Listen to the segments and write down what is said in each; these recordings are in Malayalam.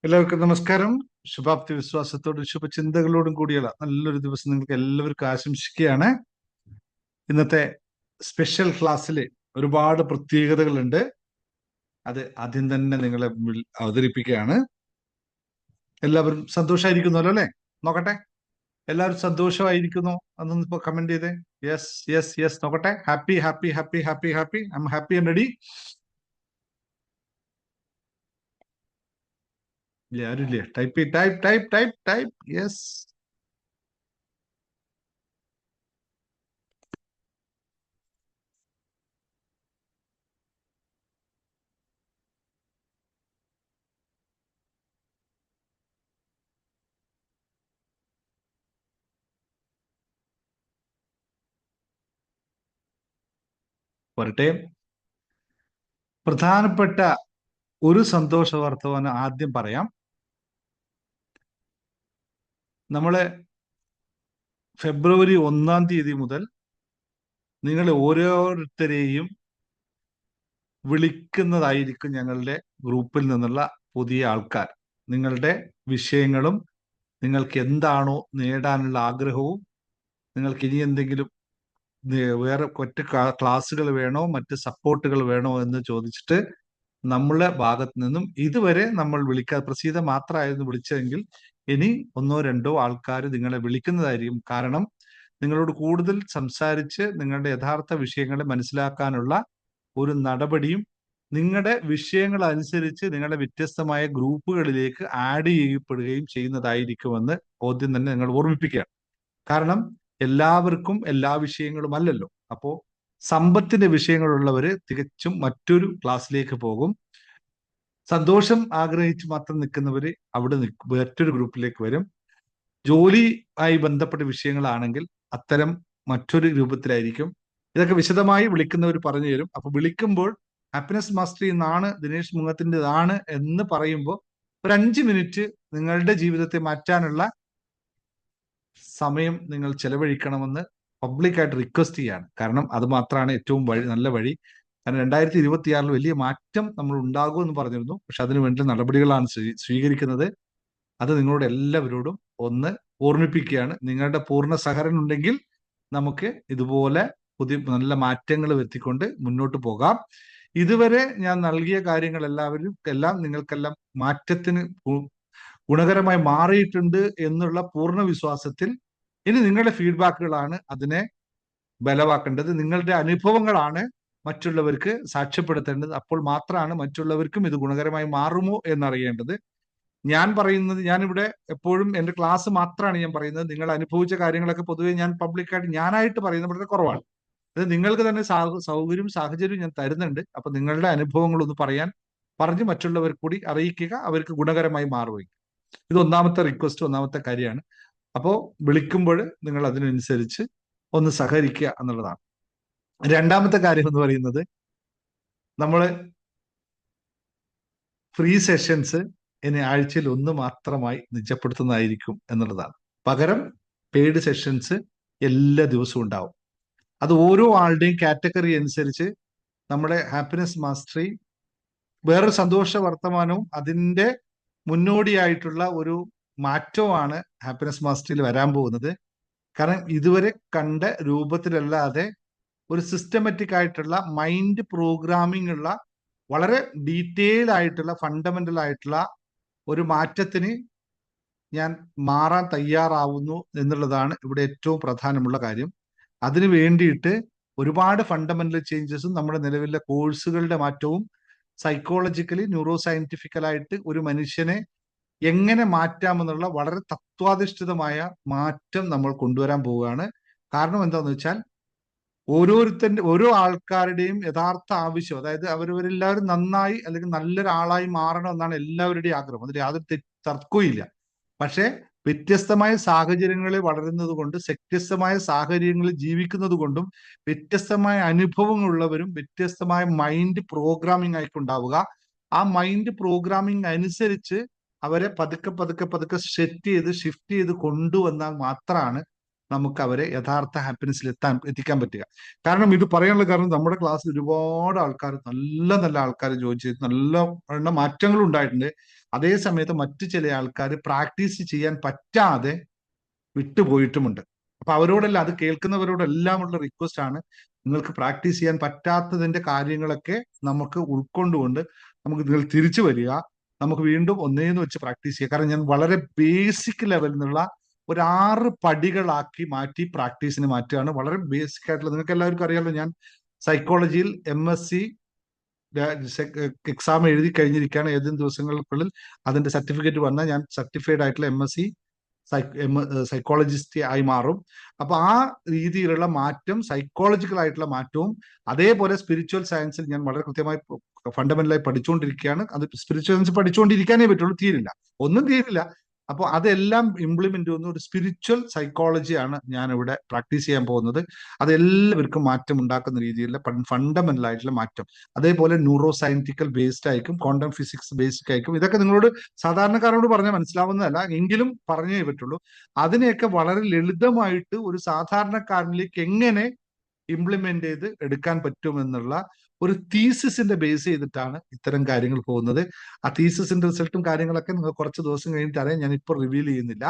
എല്ലാവർക്കും നമസ്കാരം. ശുഭാപ്തി വിശ്വാസത്തോടും ശുഭചിന്തകളോടും കൂടിയുള്ള നല്ലൊരു ദിവസം നിങ്ങൾക്ക് എല്ലാവർക്കും ആശംസിക്കുകയാണ്. ഇന്നത്തെ സ്പെഷ്യൽ ക്ലാസ്സിൽ ഒരുപാട് പ്രത്യേകതകളുണ്ട്. അത് ആദ്യം തന്നെ നിങ്ങളെ മുമ്പിൽ അവതരിപ്പിക്കുകയാണ്. എല്ലാവരും സന്തോഷമായിരിക്കുന്നല്ലോ അല്ലെ? നോക്കട്ടെ, എല്ലാവരും സന്തോഷമായിരിക്കുന്നു അതൊന്ന് ഇപ്പൊ കമന്റ് ചെയ്തേ. യെസ് യെസ് യെസ്, നോക്കട്ടെ. Happy happy happy happy happy I am happy and ready. ആരും ഇല്ലേ? Type type type type type. Yes. വരട്ടെ. പ്രധാനപ്പെട്ട ഒരു സന്തോഷ വർത്തമാനം ആദ്യം പറയാം. നമ്മള് ഫെബ്രുവരി 1 മുതൽ നിങ്ങൾ ഓരോരുത്തരെയും വിളിക്കുന്നതായിരിക്കും ഞങ്ങളുടെ ഗ്രൂപ്പിൽ നിന്നുള്ള പുതിയ ആൾക്കാർ. നിങ്ങളുടെ വിഷയങ്ങളും നിങ്ങൾക്ക് എന്താണോ നേടാനുള്ള ആഗ്രഹവും, നിങ്ങൾക്ക് ഇനി എന്തെങ്കിലും വേറെ മറ്റ് ക്ലാസ്സുകൾ വേണോ, മറ്റ് സപ്പോർട്ടുകൾ വേണോ എന്ന് ചോദിച്ചിട്ട് നമ്മളെ ഭാഗത്ത് നിന്നും ഇതുവരെ നമ്മൾ പ്രസീത മാത്രമായിരുന്നു വിളിച്ചതെങ്കിൽ ഇനി 1-2 ആൾക്കാർ നിങ്ങളെ വിളിക്കുന്നതായിരിക്കും. കാരണം നിങ്ങളോട് കൂടുതൽ സംസാരിച്ച് നിങ്ങളുടെ യഥാർത്ഥ വിഷയങ്ങളെ മനസ്സിലാക്കാനുള്ള ഒരു നടപടിയും നിങ്ങളുടെ വിഷയങ്ങൾ അനുസരിച്ച് നിങ്ങളുടെ വ്യത്യസ്തമായ ഗ്രൂപ്പുകളിലേക്ക് ആഡ് ചെയ്യപ്പെടുകയും ചെയ്യുന്നതായിരിക്കുമെന്ന് ആദ്യം തന്നെ നിങ്ങൾ ഓർമ്മിപ്പിക്കുകയാണ്. കാരണം എല്ലാവർക്കും എല്ലാ വിഷയങ്ങളും അല്ലല്ലോ. അപ്പോ സമ്പത്തിന്റെ വിഷയങ്ങളുള്ളവര് തികച്ചും മറ്റൊരു ക്ലാസ്സിലേക്ക് പോകും. സന്തോഷം ആഗ്രഹിച്ച് മാത്രം നിൽക്കുന്നവര് അവിടെ മറ്റൊരു ഗ്രൂപ്പിലേക്ക് വരും. ജോലി ആയി ബന്ധപ്പെട്ട വിഷയങ്ങളാണെങ്കിൽ അത്തരം മറ്റൊരു രൂപത്തിലായിരിക്കും. ഇതൊക്കെ വിശദമായി വിളിക്കുന്നവർ പറഞ്ഞു തരും. അപ്പൊ വിളിക്കുമ്പോൾ ഹാപ്പിനെസ് മാസ്റ്ററി എന്നാണ്, ദിനേശ് മുങ്ങത്തിൻ്റെതാണ് എന്ന് പറയുമ്പോൾ ഒരു 5 മിനിറ്റ് നിങ്ങളുടെ ജീവിതത്തെ മാറ്റാനുള്ള സമയം നിങ്ങൾ ചെലവഴിക്കണമെന്ന് പബ്ലിക്കായിട്ട് റിക്വസ്റ്റ് ചെയ്യാണ്. കാരണം അത് മാത്രമാണ് ഏറ്റവും നല്ല വഴി. കാരണം 2026 വലിയ മാറ്റം നമ്മൾ ഉണ്ടാകുമെന്ന് പറഞ്ഞിരുന്നു. പക്ഷെ അതിനു വേണ്ടി നടപടികളാണ് സ്വീകരിക്കുന്നത്. അത് നിങ്ങളോട് എല്ലാവരോടും ഒന്ന് ഓർമ്മിപ്പിക്കുകയാണ്. നിങ്ങളുടെ പൂർണ്ണ സഹകരണം ഉണ്ടെങ്കിൽ നമുക്ക് ഇതുപോലെ പുതിയ നല്ല മാറ്റങ്ങൾ വരുത്തിക്കൊണ്ട് മുന്നോട്ട് പോകാം. ഇതുവരെ ഞാൻ നൽകിയ കാര്യങ്ങൾ എല്ലാം നിങ്ങൾക്കെല്ലാം മാറ്റത്തിന് ഗുണകരമായി മാറിയിട്ടുണ്ട് എന്നുള്ള പൂർണ്ണ വിശ്വാസത്തിൽ ഇനി നിങ്ങളുടെ ഫീഡ്ബാക്കുകളാണ് അതിനെ ബലവാക്കേണ്ടത്. നിങ്ങളുടെ അനുഭവങ്ങളാണ് മറ്റുള്ളവർക്ക് സാക്ഷ്യപ്പെടുത്തേണ്ടത്. അപ്പോൾ മാത്രമാണ് മറ്റുള്ളവർക്കും ഇത് ഗുണകരമായി മാറുമോ എന്നറിയേണ്ടത്. ഞാനിവിടെ എപ്പോഴും എൻ്റെ ക്ലാസ് മാത്രമാണ് ഞാൻ പറയുന്നത്. നിങ്ങൾ അനുഭവിച്ച കാര്യങ്ങളൊക്കെ പൊതുവെ ഞാൻ പബ്ലിക്കായിട്ട് ഞാനായിട്ട് പറയുന്നത് വളരെ കുറവാണ്. അത് നിങ്ങൾക്ക് തന്നെ സൗകര്യവും സാഹചര്യവും ഞാൻ തരുന്നുണ്ട്. അപ്പൊ നിങ്ങളുടെ അനുഭവങ്ങൾ ഒന്ന് പറഞ്ഞ് മറ്റുള്ളവർ കൂടി അറിയിക്കുക, അവർക്ക് ഗുണകരമായി മാറുകയും. ഇത് ഒന്നാമത്തെ റിക്വസ്റ്റ്, ഒന്നാമത്തെ കാര്യമാണ്. അപ്പോ വിളിക്കുമ്പോൾ നിങ്ങൾ അതിനനുസരിച്ച് ഒന്ന് സഹകരിക്കുക എന്നുള്ളതാണ്. രണ്ടാമത്തെ കാര്യം എന്ന് പറയുന്നത്, നമ്മള് ഫ്രീ സെഷൻസ് ഇനി ആഴ്ചയിൽ 1 മാത്രമായി നിജപ്പെടുത്തുന്നതായിരിക്കും എന്നുള്ളതാണ്. പകരം പെയ്ഡ് സെഷൻസ് എല്ലാ ദിവസവും ഉണ്ടാവും. അത് ഓരോ ആളുടെയും കാറ്റഗറി അനുസരിച്ച് നമ്മുടെ ഹാപ്പിനെസ് മാസ്റ്ററി വേറൊരു സന്തോഷ വർത്തമാനവും അതിൻ്റെ മുന്നോടിയായിട്ടുള്ള ഒരു മാറ്റവുമാണ് ഹാപ്പിനെസ് മാസ്റ്ററിയിൽ വരാൻ പോകുന്നത്. കാരണം ഇതുവരെ കണ്ട രൂപത്തിലല്ലാതെ ഒരു സിസ്റ്റമാറ്റിക് ആയിട്ടുള്ള മൈൻഡ് പ്രോഗ്രാമിംഗ് ഉള്ള വളരെ ഡീറ്റെയിൽ ആയിട്ടുള്ള ഫണ്ടമെന്റൽ ആയിട്ടുള്ള ഒരു മാറ്റത്തിന് ഞാൻ മാറാൻ തയ്യാറാവുന്നു എന്നുള്ളതാണ് ഇവിടെ ഏറ്റവും പ്രധാനമുള്ള കാര്യം. അതിനു വേണ്ടിയിട്ട് ഒരുപാട് ഫണ്ടമെന്റൽ ചേഞ്ചസും നമ്മുടെ നിലവിലെ കോഴ്സുകളുടെ മാറ്റവും സൈക്കോളജിക്കലി ന്യൂറോ സയന്റിഫിക്കലായിട്ട് ഒരു മനുഷ്യനെ എങ്ങനെ മാറ്റാമെന്നുള്ള വളരെ തത്വാധിഷ്ഠിതമായ മാറ്റം നമ്മൾ കൊണ്ടുവരാൻ പോവുകയാണ്. കാരണം എന്താണെന്ന് വെച്ചാൽ ഓരോ ആൾക്കാരുടെയും യഥാർത്ഥ ആവശ്യം, അതായത് അവരെല്ലാവരും നന്നായി അല്ലെങ്കിൽ നല്ലൊരാളായി മാറണം എന്നാണ് എല്ലാവരുടെയും ആഗ്രഹം. അതിൽ യാതൊരു തർക്കവും ഇല്ല. പക്ഷെ വ്യത്യസ്തമായ സാഹചര്യങ്ങളിൽ വളരുന്നത് കൊണ്ട്, വ്യത്യസ്തമായ സാഹചര്യങ്ങളിൽ ജീവിക്കുന്നത് കൊണ്ടും, വ്യത്യസ്തമായ അനുഭവങ്ങളുള്ളവരും വ്യത്യസ്തമായ മൈൻഡ് പ്രോഗ്രാമിംഗ് ആയിക്കൊണ്ടാവുക. ആ മൈൻഡ് പ്രോഗ്രാമിംഗ് അനുസരിച്ച് അവരെ പതുക്കെ ഷിഫ്റ്റ് ചെയ്ത് കൊണ്ടുവന്നാൽ മാത്രമാണ് നമുക്ക് അവരെ യഥാർത്ഥ ഹാപ്പിനെസ്സിൽ എത്തിക്കാൻ പറ്റുക. കാരണം ഇത് പറയാനുള്ള കാരണം നമ്മുടെ ക്ലാസ്സിൽ ഒരുപാട് ആൾക്കാർ, നല്ല നല്ല ആൾക്കാർ ജോയിൻ ചെയ്ത് നല്ല മാറ്റങ്ങൾ ഉണ്ടായിട്ടുണ്ട്. അതേ സമയത്ത് മറ്റു ചില ആൾക്കാർ പ്രാക്ടീസ് ചെയ്യാൻ പറ്റാതെ വിട്ടുപോയിട്ടുമുണ്ട്. അപ്പൊ അവരോടെല്ലാം, അത് കേൾക്കുന്നവരോടെല്ലാം ഉള്ള റിക്വസ്റ്റ് ആണ്, നിങ്ങൾക്ക് പ്രാക്ടീസ് ചെയ്യാൻ പറ്റാത്തതിന്റെ കാര്യങ്ങളൊക്കെ നമുക്ക് ഉൾക്കൊണ്ടുകൊണ്ട് നമുക്ക് ഇതിൽ തിരിച്ചു വരിക, നമുക്ക് വീണ്ടും ഒന്നേന്ന് വെച്ച് പ്രാക്ടീസ് ചെയ്യുക. കാരണം ഞാൻ വളരെ ബേസിക് ലെവലിൽ നിന്നുള്ള ഒരു 6 പടികളാക്കി മാറ്റി പ്രാക്ടീസിന് മാറ്റുകയാണ്. വളരെ ബേസിക് ആയിട്ടുള്ള, നിങ്ങൾക്ക് എല്ലാവർക്കും അറിയാമല്ലോ, ഞാൻ സൈക്കോളജിയിൽ MSc എക്സാം എഴുതി കഴിഞ്ഞിരിക്കുകയാണ്. ഏതെങ്കിലും ദിവസങ്ങൾക്കുള്ളിൽ അതിന്റെ സർട്ടിഫിക്കറ്റ് വന്നാൽ ഞാൻ സർട്ടിഫൈഡ് ആയിട്ടുള്ള MSc സൈക്കോളജിസ്റ്റ് ആയി മാറും. അപ്പൊ ആ രീതിയിലുള്ള മാറ്റം, സൈക്കോളജിക്കൽ ആയിട്ടുള്ള മാറ്റവും, അതേപോലെ സ്പിരിച്വൽ സയൻസിൽ ഞാൻ വളരെ കൃത്യമായി ഫണ്ടമെന്റലായി പഠിച്ചുകൊണ്ടിരിക്കുകയാണ്. അത് സ്പിരിച്വൽ സയൻസ് പഠിച്ചുകൊണ്ടിരിക്കാനേ പറ്റുള്ളൂ, തീരില്ല, ഒന്നും തീരില്ല. അപ്പോൾ അതെല്ലാം ഇംപ്ലിമെന്റ് ചെയ്യുന്ന ഒരു സ്പിരിച്വൽ സൈക്കോളജിയാണ് ഞാൻ ഇവിടെ പ്രാക്ടീസ് ചെയ്യാൻ പോകുന്നത്. അതെല്ലാവർക്കും മാറ്റം ഉണ്ടാക്കുന്ന രീതിയിലുള്ള ഫണ്ടമെന്റൽ ആയിട്ടുള്ള മാറ്റം. അതേപോലെ ന്യൂറോ സയന്റിക്കൽ ബേസ്ഡ് ആയിരിക്കും, ക്വാണ്ടം ഫിസിക്സ് ബേസ്ഡ് ആയിരിക്കും. ഇതൊക്കെ നിങ്ങളോട് സാധാരണക്കാരോട് പറഞ്ഞാൽ മനസ്സിലാവുന്നതല്ല, എങ്കിലും പറഞ്ഞേ പറ്റുള്ളൂ. അതിനെയൊക്കെ വളരെ ലളിതമായിട്ട് ഒരു സാധാരണക്കാരനിലേക്ക് എങ്ങനെ ഇംപ്ലിമെന്റ് ചെയ്ത് എടുക്കാൻ പറ്റുമെന്നുള്ള ഒരു തീസിസിന്റെ ബേസ് ചെയ്തിട്ടാണ് ഇത്തരം കാര്യങ്ങൾ പോകുന്നത്. ആ തീസിസിന്റെ റിസൾട്ടും കാര്യങ്ങളൊക്കെ നിങ്ങൾ കുറച്ച് ദിവസം കഴിഞ്ഞിട്ട് അറിയാം, ഞാൻ ഇപ്പോൾ റിവീൽ ചെയ്യുന്നില്ല.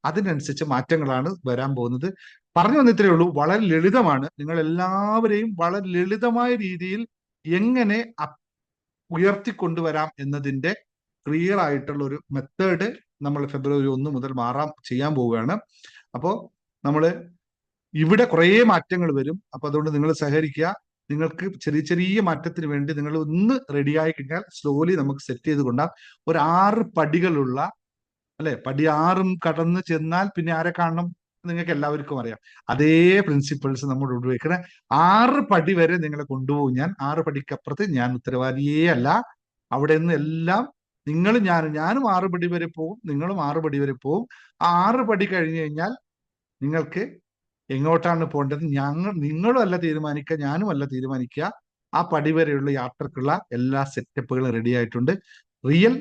അതിനനുസരിച്ച് മാറ്റങ്ങളാണ് വരാൻ പോകുന്നത്. പറഞ്ഞു വന്നിത്രേ ഉള്ളൂ, വളരെ ലളിതമാണ്. നിങ്ങൾ എല്ലാവരെയും വളരെ ലളിതമായ രീതിയിൽ എങ്ങനെ ഉയർത്തിക്കൊണ്ടുവരാം എന്നതിന്റെ ക്ലിയർ ആയിട്ടുള്ള ഒരു മെത്തേഡ് നമ്മൾ ഫെബ്രുവരി 1 മുതൽ ചെയ്യാൻ പോവുകയാണ്. അപ്പോൾ നമ്മൾ ഇവിടെ കുറേ മാറ്റങ്ങൾ വരും. അപ്പൊ അതുകൊണ്ട് നിങ്ങൾ സഹകരിക്കുക. നിങ്ങൾക്ക് ചെറിയ ചെറിയ മാറ്റത്തിന് വേണ്ടി നിങ്ങൾ ഒന്ന് റെഡിയായി കഴിഞ്ഞാൽ സ്ലോലി നമുക്ക് സെറ്റ് ചെയ്ത് കൊണ്ടാൽ ഒരു 6 പടികളുള്ള, അല്ലെ, പടി 6 കടന്ന് ചെന്നാൽ പിന്നെ ആരെ കാണണം, നിങ്ങൾക്ക് എല്ലാവർക്കും അറിയാം. അതേ പ്രിൻസിപ്പിൾസ് നമ്മൾ ഉപയോഗിക്കണേ. 6 പടി വരെ നിങ്ങളെ കൊണ്ടുപോകും ഞാൻ. 6 പടിക്കപ്പുറത്ത് ഞാൻ ഉത്തരവാദിയേ അല്ല. അവിടെ നിന്ന് എല്ലാം ഞാനും 6 പടി വരെ പോകും, നിങ്ങളും 6 പടി വരെ പോകും. ആ 6 പടി കഴിഞ്ഞു കഴിഞ്ഞാൽ നിങ്ങൾക്ക് എങ്ങോട്ടാണ് പോകേണ്ടത് നിങ്ങളും അല്ല തീരുമാനിക്കുക, ഞാനും അല്ല തീരുമാനിക്കുക. ആ പടി വരെയുള്ള യാത്രക്കുള്ള എല്ലാ സെറ്റപ്പുകളും റെഡി ആയിട്ടുണ്ട്. Real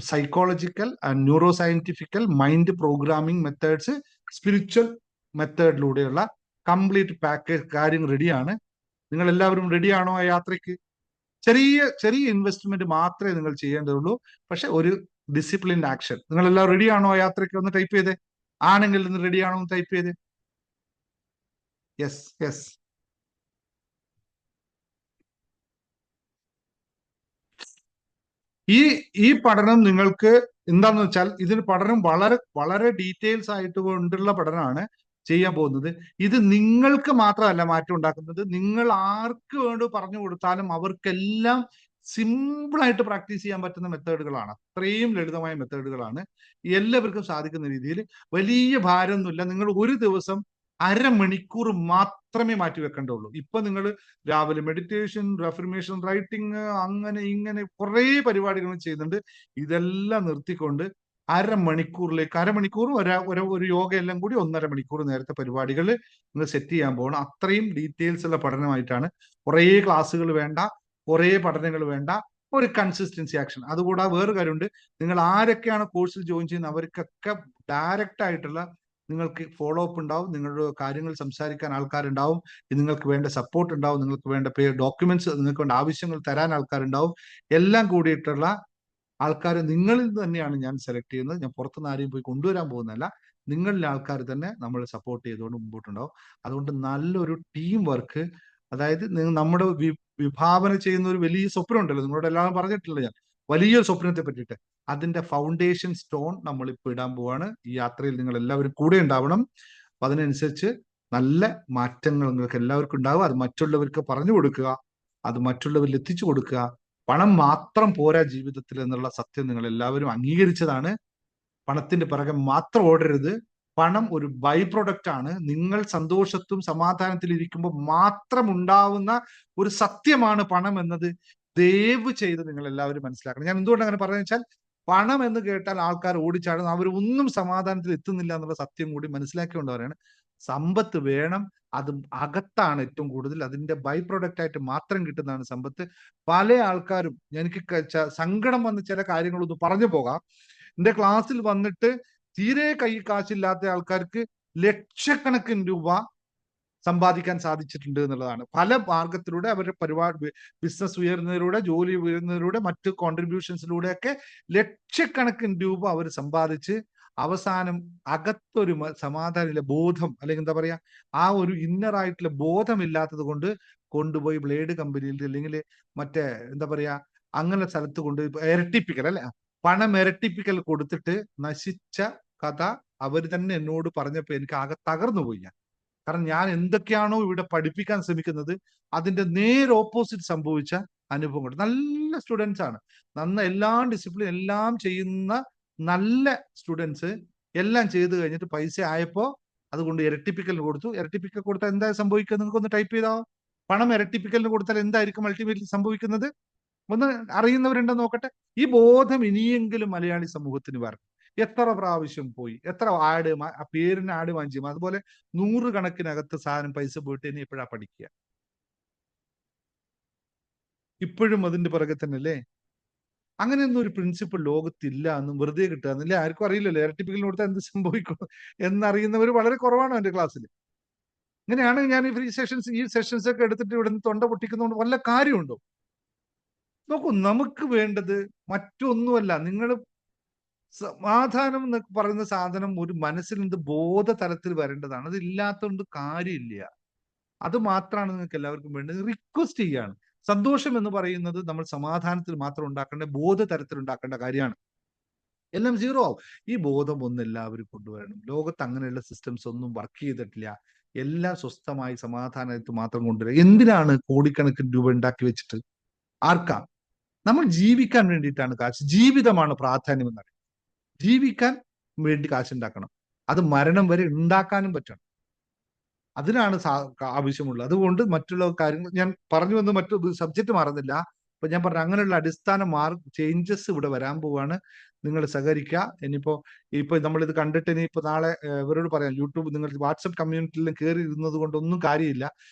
psychological and neuro scientifical mind programming methods, spiritual മെത്തേഡിലൂടെയുള്ള കംപ്ലീറ്റ് പാക്കേജ് കാര്യങ്ങൾ റെഡിയാണ്. നിങ്ങൾ എല്ലാവരും റെഡിയാണോ ആ യാത്രയ്ക്ക്? ചെറിയ ചെറിയ ഇൻവെസ്റ്റ്മെന്റ് മാത്രമേ നിങ്ങൾ ചെയ്യേണ്ടതുള്ളൂ, പക്ഷെ ഒരു ഡിസിപ്ലിൻഡ് ആക്ഷൻ. നിങ്ങൾ എല്ലാവരും റെഡിയാണോ ആ യാത്രയ്ക്ക്? ഒന്ന് ടൈപ്പ് ചെയ്തേ. ആണെങ്കിൽ ഇന്ന് റെഡിയാണോ എന്ന് ടൈപ്പ് ചെയ്തേ. Yes yes. ഈ പഠനം നിങ്ങൾക്ക് എന്താന്ന് വെച്ചാൽ, ഇതിന് പഠനം വളരെ വളരെ ഡീറ്റെയിൽസ് ആയിട്ട് കൊണ്ടുള്ള പഠനമാണ് ചെയ്യാൻ പോകുന്നത്. ഇത് നിങ്ങൾക്ക് മാത്രമല്ല മാറ്റം ഉണ്ടാക്കുന്നത്, നിങ്ങൾ ആർക്ക് വേണ്ടി പറഞ്ഞു കൊടുത്താലും അവർക്കെല്ലാം സിമ്പിളായിട്ട് പ്രാക്ടീസ് ചെയ്യാൻ പറ്റുന്ന മെത്തേഡുകളാണ്. അത്രയും ലളിതമായ മെത്തേഡുകളാണ്. എല്ലാവർക്കും സാധിക്കുന്ന രീതിയിൽ, വലിയ ഭാരമൊന്നുമില്ല. നിങ്ങൾ ഒരു ദിവസം അരമണിക്കൂർ മാത്രമേ മാറ്റി വെക്കേണ്ടുള്ളൂ. ഇപ്പൊ നിങ്ങൾ രാവിലെ മെഡിറ്റേഷൻ, അഫർമേഷൻ റൈറ്റിംഗ്, അങ്ങനെ ഇങ്ങനെ കുറെ പരിപാടികൾ ചെയ്യുന്നുണ്ട്. ഇതെല്ലാം നിർത്തിക്കൊണ്ട് അരമണിക്കൂറും ഒരു യോഗ എല്ലാം കൂടി 1.5 മണിക്കൂർ നേരത്തെ പരിപാടികൾ നിങ്ങൾ സെറ്റ് ചെയ്യാൻ പോകണം. അത്രയും ഡീറ്റെയിൽസ് ഉള്ള പഠനമായിട്ടാണ്. കുറേ ക്ലാസ്സുകൾ വേണ്ട, കുറേ പഠനങ്ങൾ വേണ്ട, ഒരു കൺസിസ്റ്റൻസി ആക്ഷൻ. അതുകൂടാതെ വേറൊരു കാര്യമുണ്ട്, നിങ്ങൾ ആരൊക്കെയാണ് കോഴ്സിൽ ജോയിൻ ചെയ്യുന്നത് അവർക്കൊക്കെ ഡയറക്റ്റ് ആയിട്ടുള്ള നിങ്ങൾക്ക് ഫോളോ അപ്പ് ഉണ്ടാവും. നിങ്ങളുടെ കാര്യങ്ങൾ സംസാരിക്കാൻ ആൾക്കാരുണ്ടാവും. നിങ്ങൾക്ക് വേണ്ട സപ്പോർട്ട് ഉണ്ടാവും. നിങ്ങൾക്ക് വേണ്ട ഡോക്യുമെന്റ്സ്, നിങ്ങൾക്ക് വേണ്ട ആവശ്യങ്ങൾ തരാൻ ആൾക്കാരുണ്ടാവും. എല്ലാം കൂടിയിട്ടുള്ള ആൾക്കാർ നിങ്ങളിൽ തന്നെയാണ് ഞാൻ സെലക്ട് ചെയ്യുന്നത്. ഞാൻ പുറത്തുനിന്ന് ആരെയും പോയി കൊണ്ടുവരാൻ പോകുന്നതല്ല. നിങ്ങളിലെ ആൾക്കാർ തന്നെ നമ്മൾ സപ്പോർട്ട് ചെയ്തുകൊണ്ട് മുമ്പോട്ടുണ്ടാവും. അതുകൊണ്ട് നല്ലൊരു ടീം വർക്ക്, അതായത് നമ്മുടെ വിഭാവന ചെയ്യുന്ന ഒരു വലിയ സ്വപ്നം ഉണ്ടല്ലോ, നിങ്ങളോട് എല്ലാവരും പറഞ്ഞിട്ടില്ല ഞാൻ, വലിയൊരു സ്വപ്നത്തെ പറ്റിയിട്ട്. അതിന്റെ ഫൗണ്ടേഷൻ സ്റ്റോൺ നമ്മൾ ഇപ്പോൾ ഇടാൻ പോവാണ്. ഈ യാത്രയിൽ നിങ്ങൾ എല്ലാവരും കൂടെ ഉണ്ടാവണം. അപ്പൊ അതിനനുസരിച്ച് നല്ല മാറ്റങ്ങൾ നിങ്ങൾക്ക് എല്ലാവർക്കും ഉണ്ടാവുക. അത് മറ്റുള്ളവർക്ക് പറഞ്ഞു കൊടുക്കുക, അത് മറ്റുള്ളവരിൽ എത്തിച്ചു കൊടുക്കുക. പണം മാത്രം പോരാ ജീവിതത്തിൽ എന്നുള്ള സത്യം നിങ്ങൾ എല്ലാവരും അംഗീകരിച്ചതാണ്. പണത്തിന്റെ പിറകെ മാത്രം ഓടരുത്. പണം ഒരു ബൈ പ്രൊഡക്റ്റ് ആണ്. നിങ്ങൾ സന്തോഷത്തും സമാധാനത്തിൽ ഇരിക്കുമ്പോൾ മാത്രം ഉണ്ടാവുന്ന ഒരു സത്യമാണ് പണം എന്നത് ദയവ് ചെയ്ത് നിങ്ങൾ എല്ലാവരും മനസ്സിലാക്കണം. ഞാൻ എന്തുകൊണ്ട് അങ്ങനെ പറഞ്ഞു വെച്ചാൽ, പണം എന്ന് കേട്ടാൽ ആൾക്കാർ ഓടിച്ചാടും, അവർ ഒന്നും സമാധാനത്തിൽ എത്തുന്നില്ല എന്നുള്ള സത്യം കൂടി മനസ്സിലാക്കിക്കൊണ്ടവരാണ്. സമ്പത്ത് വേണം, അത് അകത്താണ് ഏറ്റവും കൂടുതൽ. അതിന്റെ ബൈ പ്രൊഡക്റ്റ് ആയിട്ട് മാത്രം കിട്ടുന്നതാണ് സമ്പത്ത്. പല ആൾക്കാരും, എനിക്ക് സങ്കടം വന്ന് ചില കാര്യങ്ങളൊന്ന് പറഞ്ഞു പോകാം. എന്റെ ക്ലാസ്സിൽ വന്നിട്ട് തീരെ കൈ കാശില്ലാത്ത ആൾക്കാർക്ക് ലക്ഷക്കണക്കിന് രൂപ സമ്പാദിക്കാൻ സാധിച്ചിട്ടുണ്ട് എന്നുള്ളതാണ്. പല മാർഗത്തിലൂടെ അവരുടെ പരിപാടി ബിസിനസ് ഉയർന്നതിലൂടെ, ജോലി ഉയർന്നതിലൂടെ, മറ്റ് കോൺട്രിബ്യൂഷൻസിലൂടെയൊക്കെ ലക്ഷക്കണക്കിന് രൂപ അവർ സമ്പാദിച്ച് അവസാനം അകത്തൊരു സമാധാനമില്ല, ബോധം, അല്ലെങ്കിൽ എന്താ പറയാ, ആ ഒരു ഇന്നറായിട്ടുള്ള ബോധമില്ലാത്തത് കൊണ്ട് കൊണ്ടുപോയി ബ്ലേഡ് കമ്പനിയിൽ അല്ലെങ്കിൽ മറ്റേ എന്താ പറയാ അങ്ങനെ സ്ഥലത്ത് കൊണ്ട് ഇരട്ടിപ്പിക്കൽ അല്ലെ, പണം ഇരട്ടിപ്പിക്കൽ കൊടുത്തിട്ട് നശിച്ച കഥ അവർ തന്നെ എന്നോട് പറഞ്ഞപ്പോ എനിക്ക് ആകെ തകർന്നു പോയി ഞാൻ. കാരണം ഞാൻ എന്തൊക്കെയാണോ ഇവിടെ പഠിപ്പിക്കാൻ ശ്രമിക്കുന്നത് അതിന്റെ നേരെ ഓപ്പോസിറ്റ് സംഭവിച്ച അനുഭവം കൊണ്ട്. നല്ല സ്റ്റുഡൻസ് ആണ്, എല്ലാ ഡിസിപ്ലിൻ എല്ലാം ചെയ്യുന്ന നല്ല സ്റ്റുഡൻസ് എല്ലാം ചെയ്ത് കഴിഞ്ഞിട്ട് പൈസ ആയപ്പോ അതുകൊണ്ട് ഇരട്ടിപ്പിക്കലിന് കൊടുത്തു. ഇരട്ടിപ്പിക്കൽ കൊടുത്താൽ എന്താ സംഭവിക്കുക? നിങ്ങൾക്ക് ഒന്ന് ടൈപ്പ് ചെയ്താോ. പണം ഇരട്ടിപ്പിക്കലിന് കൊടുത്താൽ എന്തായിരിക്കും അൾട്ടിമേറ്റ്ലി സംഭവിക്കുന്നത്? ഒന്ന് അറിയുന്നവരുണ്ടെന്ന് നോക്കട്ടെ. ഈ ബോധം ഇനിയെങ്കിലും മലയാളി സമൂഹത്തിന് വരണം. എത്ര പ്രാവശ്യം പോയി, എത്ര ആഡ്, പേരിന് ആഡ് വാങ്ങിച്ചു, അതുപോലെ 100 കണക്കിനകത്ത് സാധനം പൈസ പോയിട്ട് ഇനി എപ്പോഴാ പഠിക്കുക? ഇപ്പോഴും അതിന്റെ പുറകെ തന്നെ അല്ലേ? അങ്ങനെയൊന്നും ഒരു പ്രിൻസിപ്പിൾ ലോകത്തില്ല എന്നും വെറുതെ കിട്ടുകയെന്നില്ല. ആർക്കും അറിയില്ലല്ലോ ഇരട്ടിപ്പിക്കലിന് കൊടുത്താൽ എന്ത് സംഭവിക്കും എന്നറിയുന്നവർ വളരെ കുറവാണ് എന്റെ ക്ലാസ്സിൽ. ഇങ്ങനെയാണ് ഞാൻ ഈ സെഷൻസ് ഒക്കെ എടുത്തിട്ട് ഇവിടുന്ന് തൊണ്ട പൊട്ടിക്കുന്നതുകൊണ്ട് വല്ല കാര്യമുണ്ടോ? നോക്കൂ, നമുക്ക് വേണ്ടത് മറ്റൊന്നുമല്ല. നിങ്ങൾ സമാധാനം എന്ന് പറയുന്ന സാധനം ഒരു മനസ്സിൽ നിന്ന് ബോധതലത്തിൽ വരേണ്ടതാണ്. അത് ഇല്ലാത്തതുകൊണ്ട് കാര്യമില്ല. അത് മാത്രമാണ് നിങ്ങൾക്ക് എല്ലാവർക്കും വേണ്ടത്. റിക്വസ്റ്റ് ചെയ്യാണ്. സന്തോഷം എന്ന് പറയുന്നത് നമ്മൾ സമാധാനത്തിൽ മാത്രം ഉണ്ടാക്കേണ്ട, ബോധതലത്തിൽ ഉണ്ടാക്കേണ്ട കാര്യമാണ്. എല്ലാം സീറോ ആവും. ഈ ബോധം ഒന്ന് എല്ലാവരും കൊണ്ടുവരണം. ലോകത്ത് അങ്ങനെയുള്ള സിസ്റ്റംസ് ഒന്നും വർക്ക് ചെയ്തിട്ടില്ല. എല്ലാം സ്വസ്ഥമായി സമാധാനത്തിൽ മാത്രം കൊണ്ടുവരിക. എന്തിനാണ് കോടിക്കണക്കിന് രൂപ ഉണ്ടാക്കി വെച്ചിട്ട്? ആർക്കാ? നമ്മൾ ജീവിക്കാൻ വേണ്ടിയിട്ടാണ് കാശ്. ജീവിതമാണ് പ്രാധാന്യം എന്നറിയാം. ജീവിക്കാൻ വേണ്ടി കാശുണ്ടാക്കണം. അത് മരണം വരെ ഉണ്ടാക്കാനും പറ്റണം. അതിനാണ് ആവശ്യമുള്ളത്. അതുകൊണ്ട് മറ്റുള്ള കാര്യങ്ങൾ ഞാൻ പറഞ്ഞു വന്ന് മറ്റൊരു സബ്ജക്റ്റ് മാറുന്നില്ല. അപ്പൊ ഞാൻ പറഞ്ഞു അങ്ങനെയുള്ള അടിസ്ഥാന ചേഞ്ചസ് ഇവിടെ വരാൻ പോവാണ്. നിങ്ങൾ സഹകരിക്കുക. ഇപ്പൊ നമ്മളിത് കണ്ടിട്ട് ഇനിയിപ്പോ നാളെ ഇവരോട് പറയാം, യൂട്യൂബ് നിങ്ങൾ വാട്സപ്പ് കമ്മ്യൂണിറ്റിയിലും കയറി ഇരുന്നത് കൊണ്ടൊന്നും കാര്യമില്ല.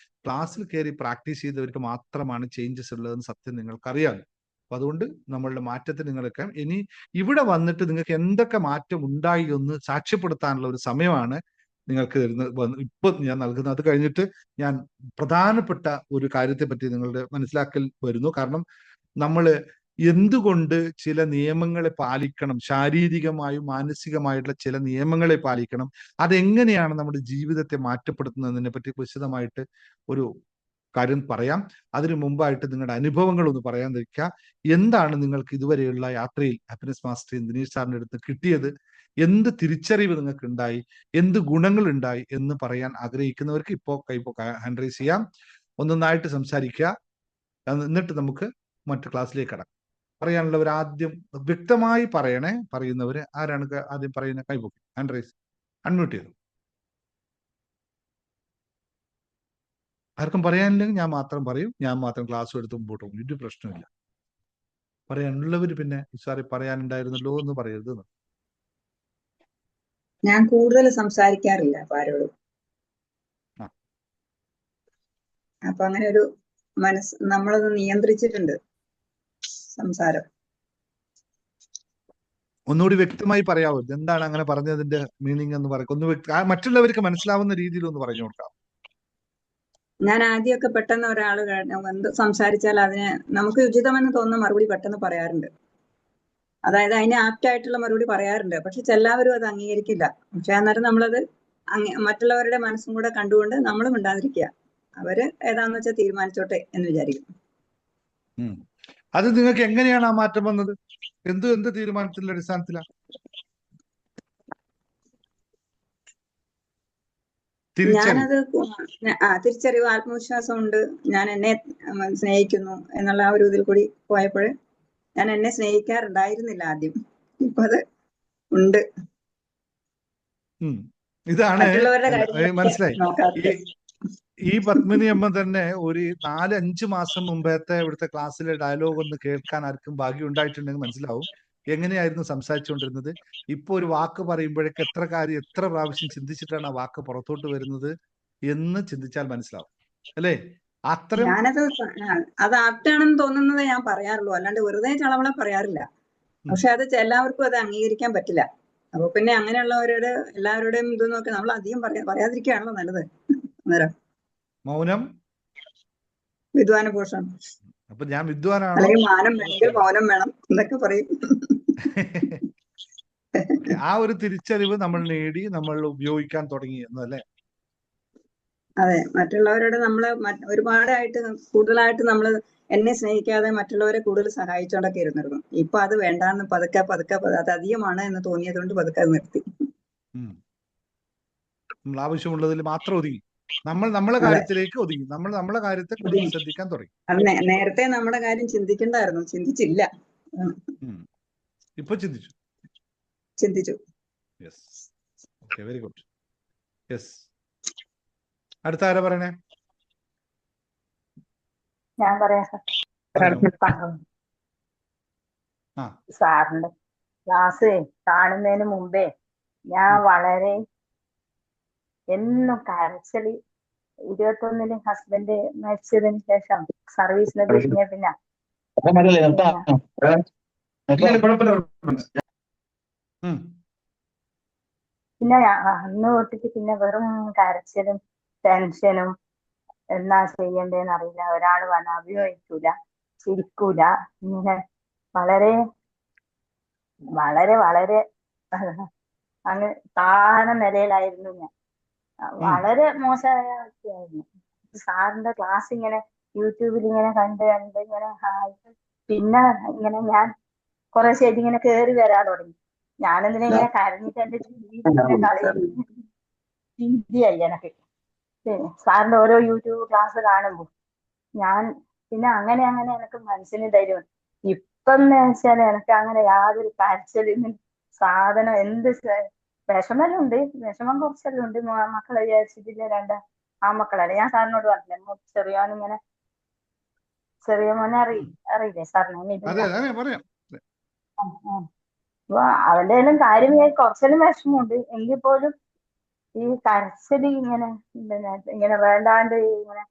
ക്ലാസ്സിൽ കയറി പ്രാക്ടീസ് ചെയ്തവർക്ക് മാത്രമാണ് ചേഞ്ചസ് ഉള്ളതെന്ന് സത്യം നിങ്ങൾക്കറിയാം. അപ്പൊ അതുകൊണ്ട് നമ്മളുടെ മാറ്റത്തിന് നിങ്ങൾക്ക് ഇനി ഇവിടെ വന്നിട്ട് നിങ്ങൾക്ക് എന്തൊക്കെ മാറ്റം ഉണ്ടായി എന്ന് സാക്ഷ്യപ്പെടുത്താനുള്ള ഒരു സമയമാണ് നിങ്ങൾക്ക് ഇപ്പൊ ഞാൻ നൽകുന്നത്. അത് കഴിഞ്ഞിട്ട് ഞാൻ പ്രധാനപ്പെട്ട ഒരു കാര്യത്തെ പറ്റി നിങ്ങളുടെ മനസ്സിലാക്കൽ വരുന്നു. കാരണം നമ്മൾ എന്തുകൊണ്ട് ചില നിയമങ്ങളെ പാലിക്കണം, ശാരീരികമായും മാനസികമായിട്ടുള്ള ചില നിയമങ്ങളെ പാലിക്കണം, അതെങ്ങനെയാണ് നമ്മുടെ ജീവിതത്തെ മാറ്റപ്പെടുത്തുന്നതിനെ പറ്റി വിശദമായിട്ട് ഒരു കാര്യം പറയാം. അതിനു മുമ്പായിട്ട് നിങ്ങളുടെ അനുഭവങ്ങൾ ഒന്ന് പറയാൻ നിൽക്കുക. എന്താണ് നിങ്ങൾക്ക് ഇതുവരെയുള്ള യാത്രയിൽ ഹാപ്പിനെസ് മാസ്റ്ററി ദിനേശ് സാറിന്റെ അടുത്ത് കിട്ടിയത്? എന്ത് തിരിച്ചറിവ് നിങ്ങൾക്ക് ഉണ്ടായി? എന്ത് ഗുണങ്ങൾ ഉണ്ടായി എന്ന് പറയാൻ ആഗ്രഹിക്കുന്നവർക്ക് ഇപ്പോ ഹാൻഡ് റൈസ് ചെയ്യാം. ഒന്നൊന്നായിട്ട് സംസാരിക്കുക. എന്നിട്ട് നമുക്ക് മറ്റു ക്ലാസ്സിലേക്ക് കടക്കാം. പറയാനുള്ളവർ ആദ്യം വ്യക്തമായി പറയണേ. പറയുന്നവര് ആരാണ് ആദ്യം പറയുന്ന? കൈപൊക്കി ഹാൻഡ് റൈസ്, അൺമ്യൂട്ട് ചെയ്തു. ആർക്കും പറയാനില്ലെങ്കിൽ ഞാൻ മാത്രം പറയും. ഞാൻ മാത്രം ക്ലാസ് എടുത്ത് മുമ്പോട്ട് പോകും. ഒരു പ്രശ്നമില്ല. പറയാനുള്ളവര് പിന്നെ സാറി പറയാനുണ്ടായിരുന്നല്ലോ എന്ന് പറയരുത്. ഞാൻ കൂടുതൽ സംസാരിക്കാറില്ല ആരോടും. അപ്പൊ അങ്ങനെ ഒരു നമ്മളത് നിയന്ത്രിച്ചിട്ടുണ്ട് സംസാരം. ഒന്നുകൂടി വ്യക്തമായി പറയാവോ? എന്താണ് അങ്ങനെ പറഞ്ഞതിന്റെ മീനിങ് എന്ന് പറയും? ഒന്ന് മറ്റുള്ളവർക്ക് മനസ്സിലാവുന്ന രീതിയിൽ ഒന്ന് പറഞ്ഞു കൊടുക്കാം. ഞാൻ ആദ്യമൊക്കെ പെട്ടെന്ന് ഒരാള് എന്ത് സംസാരിച്ചാൽ അതിന് നമുക്ക് ഉചിതമെന്ന് തോന്നുന്ന മറുപടി പെട്ടെന്ന് പറയാറുണ്ട്. അതായത് അതിന് ആപ്റ്റായിട്ടുള്ള മറുപടി പറയാറുണ്ട്. പക്ഷെ എല്ലാവരും അത് അംഗീകരിക്കില്ല. പക്ഷെ അന്നേരം നമ്മളത് മറ്റുള്ളവരുടെ മനസ്സും കൂടെ കണ്ടുകൊണ്ട് നമ്മളും മിണ്ടാതിരിക്കുക. അവര് ഏതാന്ന് വെച്ചാൽ തീരുമാനിച്ചോട്ടെ എന്ന് വിചാരിക്കും. അത് നിങ്ങൾക്ക് എങ്ങനെയാണ് ആ മാറ്റം വന്നത്? എന്ത് തീരുമാനത്തിന്റെ അടിസ്ഥാനത്തിലാണ്? ഞാനത് തിരിച്ചറിവ്, ആത്മവിശ്വാസം ഉണ്ട്. ഞാൻ എന്നെ സ്നേഹിക്കുന്നു എന്നുള്ള ആ ഒരു ഇതിൽ കൂടി പോയപ്പോൾ ഞാൻ എന്നെ സ്നേഹിക്കാറുണ്ടായിരുന്നില്ല ആദ്യം. ഇപ്പൊ അത് ഉണ്ട്. ഇതാണ് മനസ്സിലായി. ഈ പത്മിനി അമ്മ തന്നെ ഒരു 4-5 മാസം മുമ്പത്തെ ഇവിടുത്തെ ക്ലാസ്സിലെ ഡയലോഗ് ഒന്ന് കേൾക്കാൻ ആർക്കും ഭാഗ്യം ഉണ്ടായിട്ടുണ്ടെങ്കിൽ മനസ്സിലാവും എങ്ങനെയായിരുന്നു സംസാരിച്ചുകൊണ്ടിരുന്നത്. ഇപ്പൊ ഒരു വാക്ക് പറയുമ്പോഴേക്ക് എത്ര പ്രാവശ്യം ചിന്തിച്ചിട്ടാണ് ആ വാക്ക് പുറത്തോട്ട് വരുന്നത് എന്ന് ചിന്തിച്ചാൽ മനസ്സിലാവും അല്ലേ? ഞാനത് അത് ആപ്റ്റാണെന്ന് തോന്നുന്നത് ഞാൻ പറയാറുള്ളൂ, അല്ലാണ്ട് വെറുതെ ചളവള പറയാറില്ല. പക്ഷെ അത് എല്ലാവർക്കും അത് അംഗീകരിക്കാൻ പറ്റില്ല. അപ്പൊ പിന്നെ അങ്ങനെയുള്ളവരോട് എല്ലാവരുടെയും ഇത് നോക്കി നമ്മൾ അധികം പറയാതിരിക്കുകയാണല്ലോ നല്ലത്. അന്നേരം മൗനം. വിദ്വാന ഭൂഷണം. അപ്പൊ ഞാൻ വിദ്വാനാണോ? അല്ലെങ്കിൽ മാനം വേണമെങ്കിൽ മൗനം വേണം എന്നൊക്കെ പറയും. ഓക്കെ, ആ ഒരു തിരിച്ചറിവ് നമ്മൾ നേടി, നമ്മൾ ഉപയോഗിക്കാൻ തുടങ്ങി എന്നല്ലേ? അതെ, മറ്റുള്ളവരോട് നമ്മൾ ഒരുപാടായിട്ട് കൂടുതലായിട്ട് നമ്മൾ എന്നെ സ്നേഹിക്കാതെ മറ്റുള്ളവരെ കൂടുതൽ സഹായിച്ചോണ്ടൊക്കെ ഇരുന്നിരുന്നു. ഇപ്പൊ അത് വേണ്ടാന്ന് പതുക്കെ പതുക്കെ അത് അധികമാണ് എന്ന് തോന്നിയത് കൊണ്ട് പതുക്കെ അത് നിർത്തി. നമ്മൾ ആവശ്യമുള്ളതിൽ മാത്രം ഒതുങ്ങി, നമ്മൾ നമ്മളെ കാര്യത്തിലേക്ക് ഒതുങ്ങി, നമ്മൾ നമ്മളെ കാര്യത്തെ കൂടുതൽ ശ്രദ്ധിക്കാൻ തുടങ്ങി. അത് നേരത്തെ നമ്മുടെ കാര്യം ചിന്തിക്കണ്ടായിരുന്നു, ചിന്തിച്ചില്ല. ഇപ്പൊ ചിന്തിച്ചു. Yes, okay, very good. Yes, അടുത്ത ആരാ പറയണേ? ഞാൻ പറയാം സാറിന്റെ ക്ലാസ് കാണുന്നതിന് മുമ്പേ ഞാൻ വളരെ എന്നും കരച്ചില്. 21 ഹസ്ബൻഡ് മരിച്ചതിന് ശേഷം സർവീസിന് തിരിഞ്ഞ പിന്നെ അന്ന് തൊട്ടിട്ട് പിന്നെ വെറും കരച്ചിലും ടെൻഷനും. എന്നാ ചെയ്യണ്ടേന്ന് അറിയില്ല. ഒരാൾ വന്ന് അഭിനയിക്കൂല, ചിരിക്കൂല. ഇങ്ങനെ വളരെ വളരെ വളരെ അങ്ങ് താഴ നിലയിലായിരുന്നു ഞാൻ. വളരെ മോശമായ അവസ്ഥയായിരുന്നു. സാറിന്റെ ക്ലാസ് ഇങ്ങനെ യൂട്യൂബിൽ ഇങ്ങനെ കണ്ട് ഇങ്ങനെ പിന്നെ ഇങ്ങനെ ഞാൻ കുറെ ശരി ഇങ്ങനെ കേറി വരാൻ തുടങ്ങി. ഞാനെന്തിനാ ഇങ്ങനെ കരഞ്ഞിട്ട് എന്റെ ചിന്തിയായി എനക്ക്. സാറിന്റെ ഓരോ യൂട്യൂബ് ക്ലാസ് കാണുമ്പോ ഞാൻ പിന്നെ അങ്ങനെ എനിക്ക് മനസ്സിന് ധൈര്യം. ഇപ്പം വെച്ചാല് എനിക്ക് അങ്ങനെ യാതൊരു കരച്ചിലും സാധനം എന്ത് വിഷമെല്ലാം ഉണ്ട്, വിഷമം കുറച്ചെല്ലാം ഉണ്ട്. മക്കളെ വിചാരിച്ചിട്ടില്ല, 2 ആൺമക്കളല്ലേ. ഞാൻ സാറിനോട് പറഞ്ഞില്ലേ, ചെറിയോനിങ്ങനെ ചെറിയ മോനെ അറിയില്ലേ സാറിന്? അവന്റെ എല്ലാം കാര്യമായി കുറച്ചെല്ലാം വിഷമമുണ്ട്. എങ്കിൽ പോലും ഈ കരച്ചില് ഇങ്ങനെ വേണ്ടാണ്ട് ഇങ്ങനെ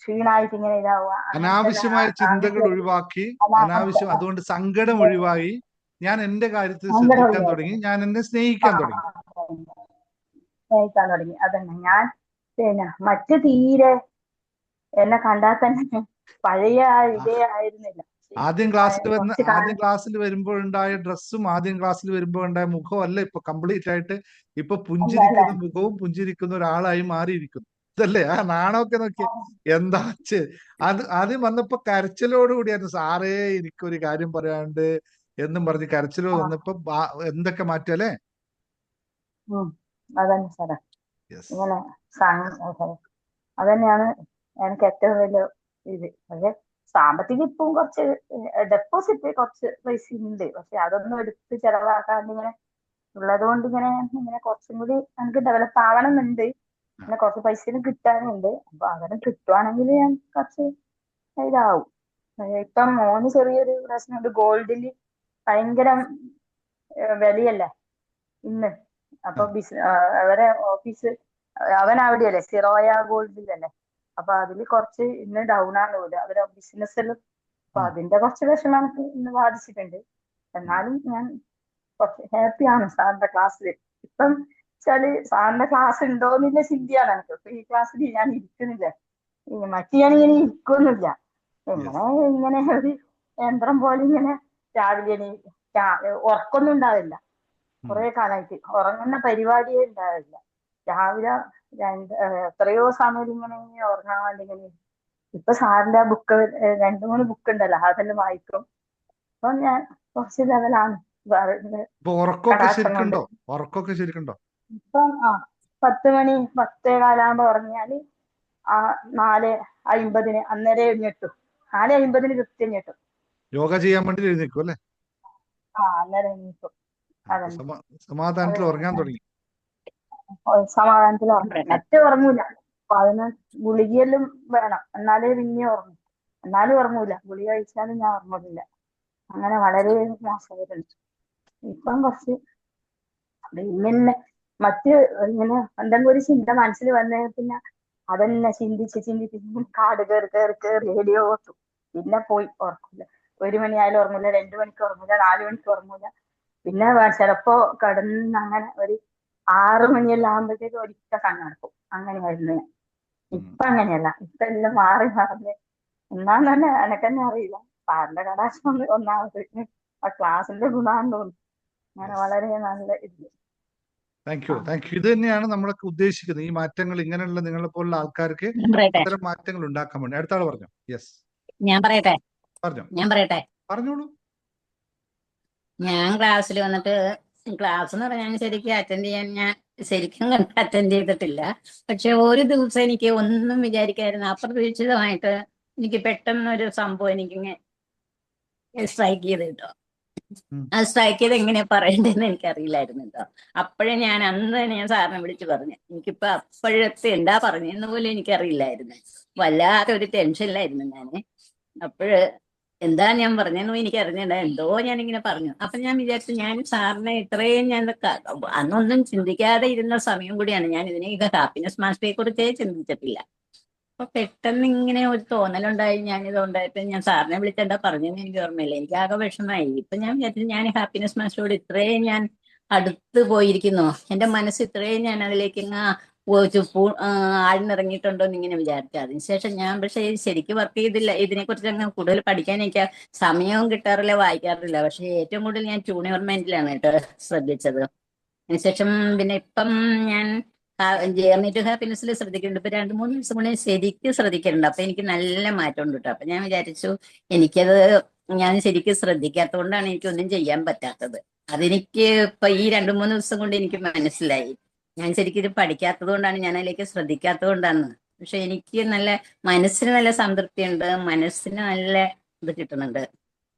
ക്ഷീണായിട്ട് ഇങ്ങനെ ഇതാവുക, അനാവശ്യമായ ചിന്തകൾ ഒഴിവാക്കി, അതുകൊണ്ട് സങ്കടം ഒഴിവായി, ഞാൻ എന്റെ കാര്യത്തിൽ ശ്രദ്ധിക്കാൻ തുടങ്ങി, ഞാൻ എന്നെ സ്നേഹിക്കാൻ തുടങ്ങി. അതന്നെ. ഞാൻ പിന്നെ മറ്റു തീരെ എന്നെ കണ്ടാൽ തന്നെ പഴയ ഇതേ ആയിരുന്നില്ല. ആദ്യം ക്ലാസ്സിൽ വരുമ്പോഴുണ്ടായ ഡ്രസ്സും ആദ്യം ക്ലാസ്സിൽ വരുമ്പോഴുണ്ടായ മുഖവും അല്ല ഇപ്പൊ കംപ്ലീറ്റ് ആയിട്ട്. ഇപ്പൊ പുഞ്ചിരിക്കുന്ന മുഖവും പുഞ്ചിരിക്കുന്ന ഒരാളായി മാറിയിരിക്കുന്നു. ഇതല്ലേ ആ നാണമൊക്കെ നോക്കി എന്താ അത് ആദ്യം വന്നപ്പോ കരച്ചിലോടുകൂടിയായിരുന്നു. സാറേ എനിക്കൊരു കാര്യം പറയാണ്ട് എന്നും പറഞ്ഞ് കരച്ചിലോ വന്നപ്പോ എന്തൊക്കെ മാറ്റല്ലേ? അതന്നെ സാറേ, ഇങ്ങനെ അതന്നെയാണ് എനിക്ക് ഏറ്റവും വലിയ ഇത്. പക്ഷെ സാമ്പത്തികം ഇപ്പം കുറച്ച് ഡെപ്പോസിറ്റ് കുറച്ച് പൈസ ഉണ്ട്. പക്ഷെ അതൊന്നും എടുത്ത് ചെലവാക്കാണ്ട് ഇങ്ങനെ ഉള്ളത് കൊണ്ട് ഇങ്ങനെ കുറച്ചും കൂടി എനിക്ക് ഡെവലപ്പ് ആവണം എന്നുണ്ട്. പിന്നെ കുറച്ച് പൈസ കിട്ടാനുണ്ട്. അപ്പൊ അങ്ങനെ കിട്ടുവാണെങ്കിൽ ഞാൻ കുറച്ച് ഇതാവും. ഇപ്പം മോന് ചെറിയൊരു പ്രശ്നമുണ്ട്. ഗോൾഡില് ഭയങ്കര വിലയല്ലേ ഇന്ന്. അപ്പൊ അവരെ ഓഫീസ് അവൻ അവിടെയല്ലേ, സിറോയ ഗോൾഡിലല്ലേ. അപ്പൊ അതില് കുറച്ച് ഇന്ന് ഡൗൺ ആണ് അവരെ ബിസിനസ്സിലും. അപ്പൊ അതിന്റെ കുറച്ച് വിഷമം എനിക്ക് ഇന്ന് ബാധിച്ചിട്ടുണ്ട്. എന്നാലും ഞാൻ കുറച്ച് ഹാപ്പിയാണ് സാറിന്റെ ക്ലാസ്സിൽ. ഇപ്പം വെച്ചാല് സാറിന്റെ ക്ലാസ് ഉണ്ടോന്നില്ല ചിന്തയാണ് എനിക്ക്. ഇപ്പൊ ഈ ക്ലാസ്സിൽ ഞാൻ ഇരിക്കുന്നില്ല, മറ്റു ഞാനിങ്ങനെ ഇരിക്കൊന്നുമില്ല. ഇങ്ങനെ ഒരു യന്ത്രം പോലെ ഇങ്ങനെ രാവിലെ ഉറക്കൊന്നും ഉണ്ടാവില്ല. കുറെ കാലമായിട്ട് ഉറങ്ങുന്ന പരിപാടിയേ ഉണ്ടാവില്ല. രാവിലെ എത്രയോ സമയം ഇങ്ങനെ ഉറങ്ങാൻ വേണ്ടി ഇങ്ങനെ. ഇപ്പൊ സാറിന്റെ ബുക്ക് 2-3 ബുക്ക് ഉണ്ടല്ലോ, അതെല്ലാം വായിക്കും. അപ്പൊ ഞാൻ കുറച്ച് ലെവലാണ്. ഉറക്കമൊക്കെ ശരിക്കുണ്ടോ? ഇപ്പം 10 മണി 10:15 ഉറങ്ങിയാല് 4:50 അന്നേരം എഴുന്നേറ്റു. 4:50 കൃത്യം എഴുന്നേറ്റു. യോഗ ചെയ്യാൻ വേണ്ടി എഴുന്നേക്കും അല്ലേ? അന്നേരം എഴുന്നേറ്റു. സമാധാനത്തിൽ ഉറങ്ങാൻ തുടങ്ങി. സമാധാനത്തിൽ ഉറങ്ങും. മറ്റേ ഉറങ്ങൂല. അപ്പൊ അതിന് ഗുളികയെല്ലാം വേണം, എന്നാലേ പിന്നെ ഉറങ്ങും. എന്നാലും ഉറങ്ങൂല. ഗുളിക കഴിച്ചാലും ഞാൻ ഉറങ്ങൂല. അങ്ങനെ വളരെ മോശമായിട്ടുണ്ട്. ഇപ്പം കുറച്ച് ഇങ്ങനെ മറ്റ് ഇങ്ങനെ എന്തെങ്കിലും ഒരു ചിന്ത മനസ്സിൽ വന്നേ പിന്നെ അതന്നെ ചിന്തിച്ച് കാട് കയറി റേഡിയോ ഓർത്തു. പിന്നെ പോയി ഉറങ്ങില്ല. 1 മണിയായാലും ഉറങ്ങില്ല, 2 മണിക്ക് ഉറങ്ങില്ല, 4 മണിക്ക് ഉറങ്ങില്ല. പിന്നെ ചിലപ്പോ കിടന്ന് അങ്ങനെ ഒരു 6 മണിയെല്ലാം ആകുമ്പോഴത്തേക്ക് ഒരിക്കൽ കണ്ണടക്കും. അങ്ങനെയായിരുന്നു ഞാൻ. ഇപ്പൊ അങ്ങനെയല്ല. ഇപ്പൊ എല്ലാം മാറി മറിഞ്ഞ് എന്നാന്ന് തന്നെ എനക്കെന്നെ അറിയില്ല. സാറിന്റെ കടാക്ഷം ഒന്നാമത് ആ ക്ലാസ്സിന്റെ ഗുണാന്ന് തോന്നുന്നു. അങ്ങനെ വളരെ നല്ല ഇത്. Thank you. ഇത് തന്നെയാണ് നമ്മളൊക്കെ ഉദ്ദേശിക്കുന്നത്. ഈ മാറ്റങ്ങൾ ഇങ്ങനെയുള്ള നിങ്ങളെ പോലുള്ള ആൾക്കാർക്ക് ഞാൻ പറയട്ടെ അത്തരം മാറ്റങ്ങൾ ഉണ്ടാക്കാൻ വേണ്ടി. അടുത്ത ആൾ പറഞ്ഞു. യെസ്, ഞാൻ പറയട്ടെ പറഞ്ഞോ, പറഞ്ഞോളൂ. ഞാൻ ക്ലാസ്സിൽ വന്നിട്ട് ക്ലാസ് എന്ന് പറഞ്ഞാൽ ശരിക്കും അറ്റൻഡ് ചെയ്യാൻ ഞാൻ ശരിക്കും അറ്റൻഡ് ചെയ്തിട്ടില്ല. പക്ഷെ ഒരു ദിവസം എനിക്ക് ഒന്നും വിചാരിക്കായിരുന്നു, അപ്രതീക്ഷിതമായിട്ട് എനിക്ക് പെട്ടെന്നൊരു സംഭവം എനിക്കിങ്ങനെ സ്ട്രൈക്ക് ചെയ്ത് കേട്ടോ. അത് സ്ട്രൈക്ക് ചെയ്ത് എങ്ങനെയാ പറയണ്ടതെന്ന് എനിക്കറിയില്ലായിരുന്നു കേട്ടോ. അപ്പോഴേ ഞാൻ അന്ന് തന്നെ ഞാൻ സാറിനെ വിളിച്ചു പറഞ്ഞു. എനിക്കിപ്പോ അപ്പോഴത്തെ എന്താ പറഞ്ഞെന്ന് പോലും എനിക്കറിയില്ലായിരുന്നു. വല്ലാതെ ഒരു ടെൻഷനിലായിരുന്നു ഞാൻ. അപ്പോഴ് എന്താ ഞാൻ പറഞ്ഞെന്നും എനിക്ക് അറിഞ്ഞില്ല. എന്തോ ഞാനിങ്ങനെ പറഞ്ഞു. അപ്പൊ ഞാൻ വിചാരിച്ചു ഞാൻ സാറിനെ ഇത്രയും ഞാൻ അന്നൊന്നും ചിന്തിക്കാതെ ഇരുന്ന സമയം കൂടിയാണ്. ഞാൻ ഇതിനെ ഹാപ്പിനെസ് മാസ്റ്ററെ കുറിച്ചേ ചിന്തിച്ചിട്ടില്ല. അപ്പൊ പെട്ടെന്ന് ഇങ്ങനെ ഒരു തോന്നലുണ്ടായി. ഞാനിത് ഉണ്ടായിട്ട് ഞാൻ സാറിനെ വിളിച്ചെന്താ പറഞ്ഞെന്ന് എനിക്ക് ഓർമ്മയില്ല. എനിക്ക് ആകെ വിഷമമായി. ഇപ്പൊ ഞാൻ വിചാരിച്ചു ഞാൻ ഹാപ്പിനെസ് മാസ്റ്ററോട് ഇത്രയും ഞാൻ അടുത്ത് പോയിരിക്കുന്നു, എന്റെ മനസ്സ് ഇത്രയും ഞാൻ അതിലേക്ക് ആഴ്ന്നിറങ്ങിയിട്ടുണ്ടോ എന്ന് ഇങ്ങനെ വിചാരിച്ചു. അതിനുശേഷം ഞാൻ പക്ഷേ ശരിക്കും വർക്ക് ചെയ്തില്ല. ഇതിനെക്കുറിച്ച് അങ്ങ് കൂടുതൽ പഠിക്കാൻ എനിക്ക് സമയവും കിട്ടാറില്ല, വായിക്കാറില്ല. പക്ഷെ ഏറ്റവും കൂടുതൽ ഞാൻ ട്യൂണിവർമെന്റിലാണ് കേട്ടോ ശ്രദ്ധിച്ചത്. അതിനുശേഷം പിന്നെ ഇപ്പം ഞാൻ ജേർണി ടു ഹാപ്പിനെസ്സിൽ ശ്രദ്ധിക്കുന്നുണ്ട്. ഇപ്പൊ 2-3 ദിവസം കൊണ്ട് ശരിക്കും ശ്രദ്ധിക്കുന്നുണ്ട്. അപ്പൊ എനിക്ക് നല്ല മാറ്റം ഉണ്ട് കേട്ടോ. അപ്പൊ ഞാൻ വിചാരിച്ചു എനിക്കത് ഞാൻ ശരിക്കും ശ്രദ്ധിക്കാത്തതുകൊണ്ടാണ് എനിക്കൊന്നും ചെയ്യാൻ പറ്റാത്തത്. അതെനിക്ക് ഇപ്പൊ ഈ 2-3 ദിവസം കൊണ്ട് എനിക്ക് മനസ്സിലായി. ഞാൻ ശരിക്കും ഇത് പഠിക്കാത്തത് കൊണ്ടാണ്, ഞാൻ അതിലേക്ക് ശ്രദ്ധിക്കാത്തത് കൊണ്ടാണ്. പക്ഷെ എനിക്ക് നല്ല മനസ്സിന് നല്ല സംതൃപ്തി ഉണ്ട്, മനസ്സിന് നല്ല ഇത് കിട്ടുന്നുണ്ട്.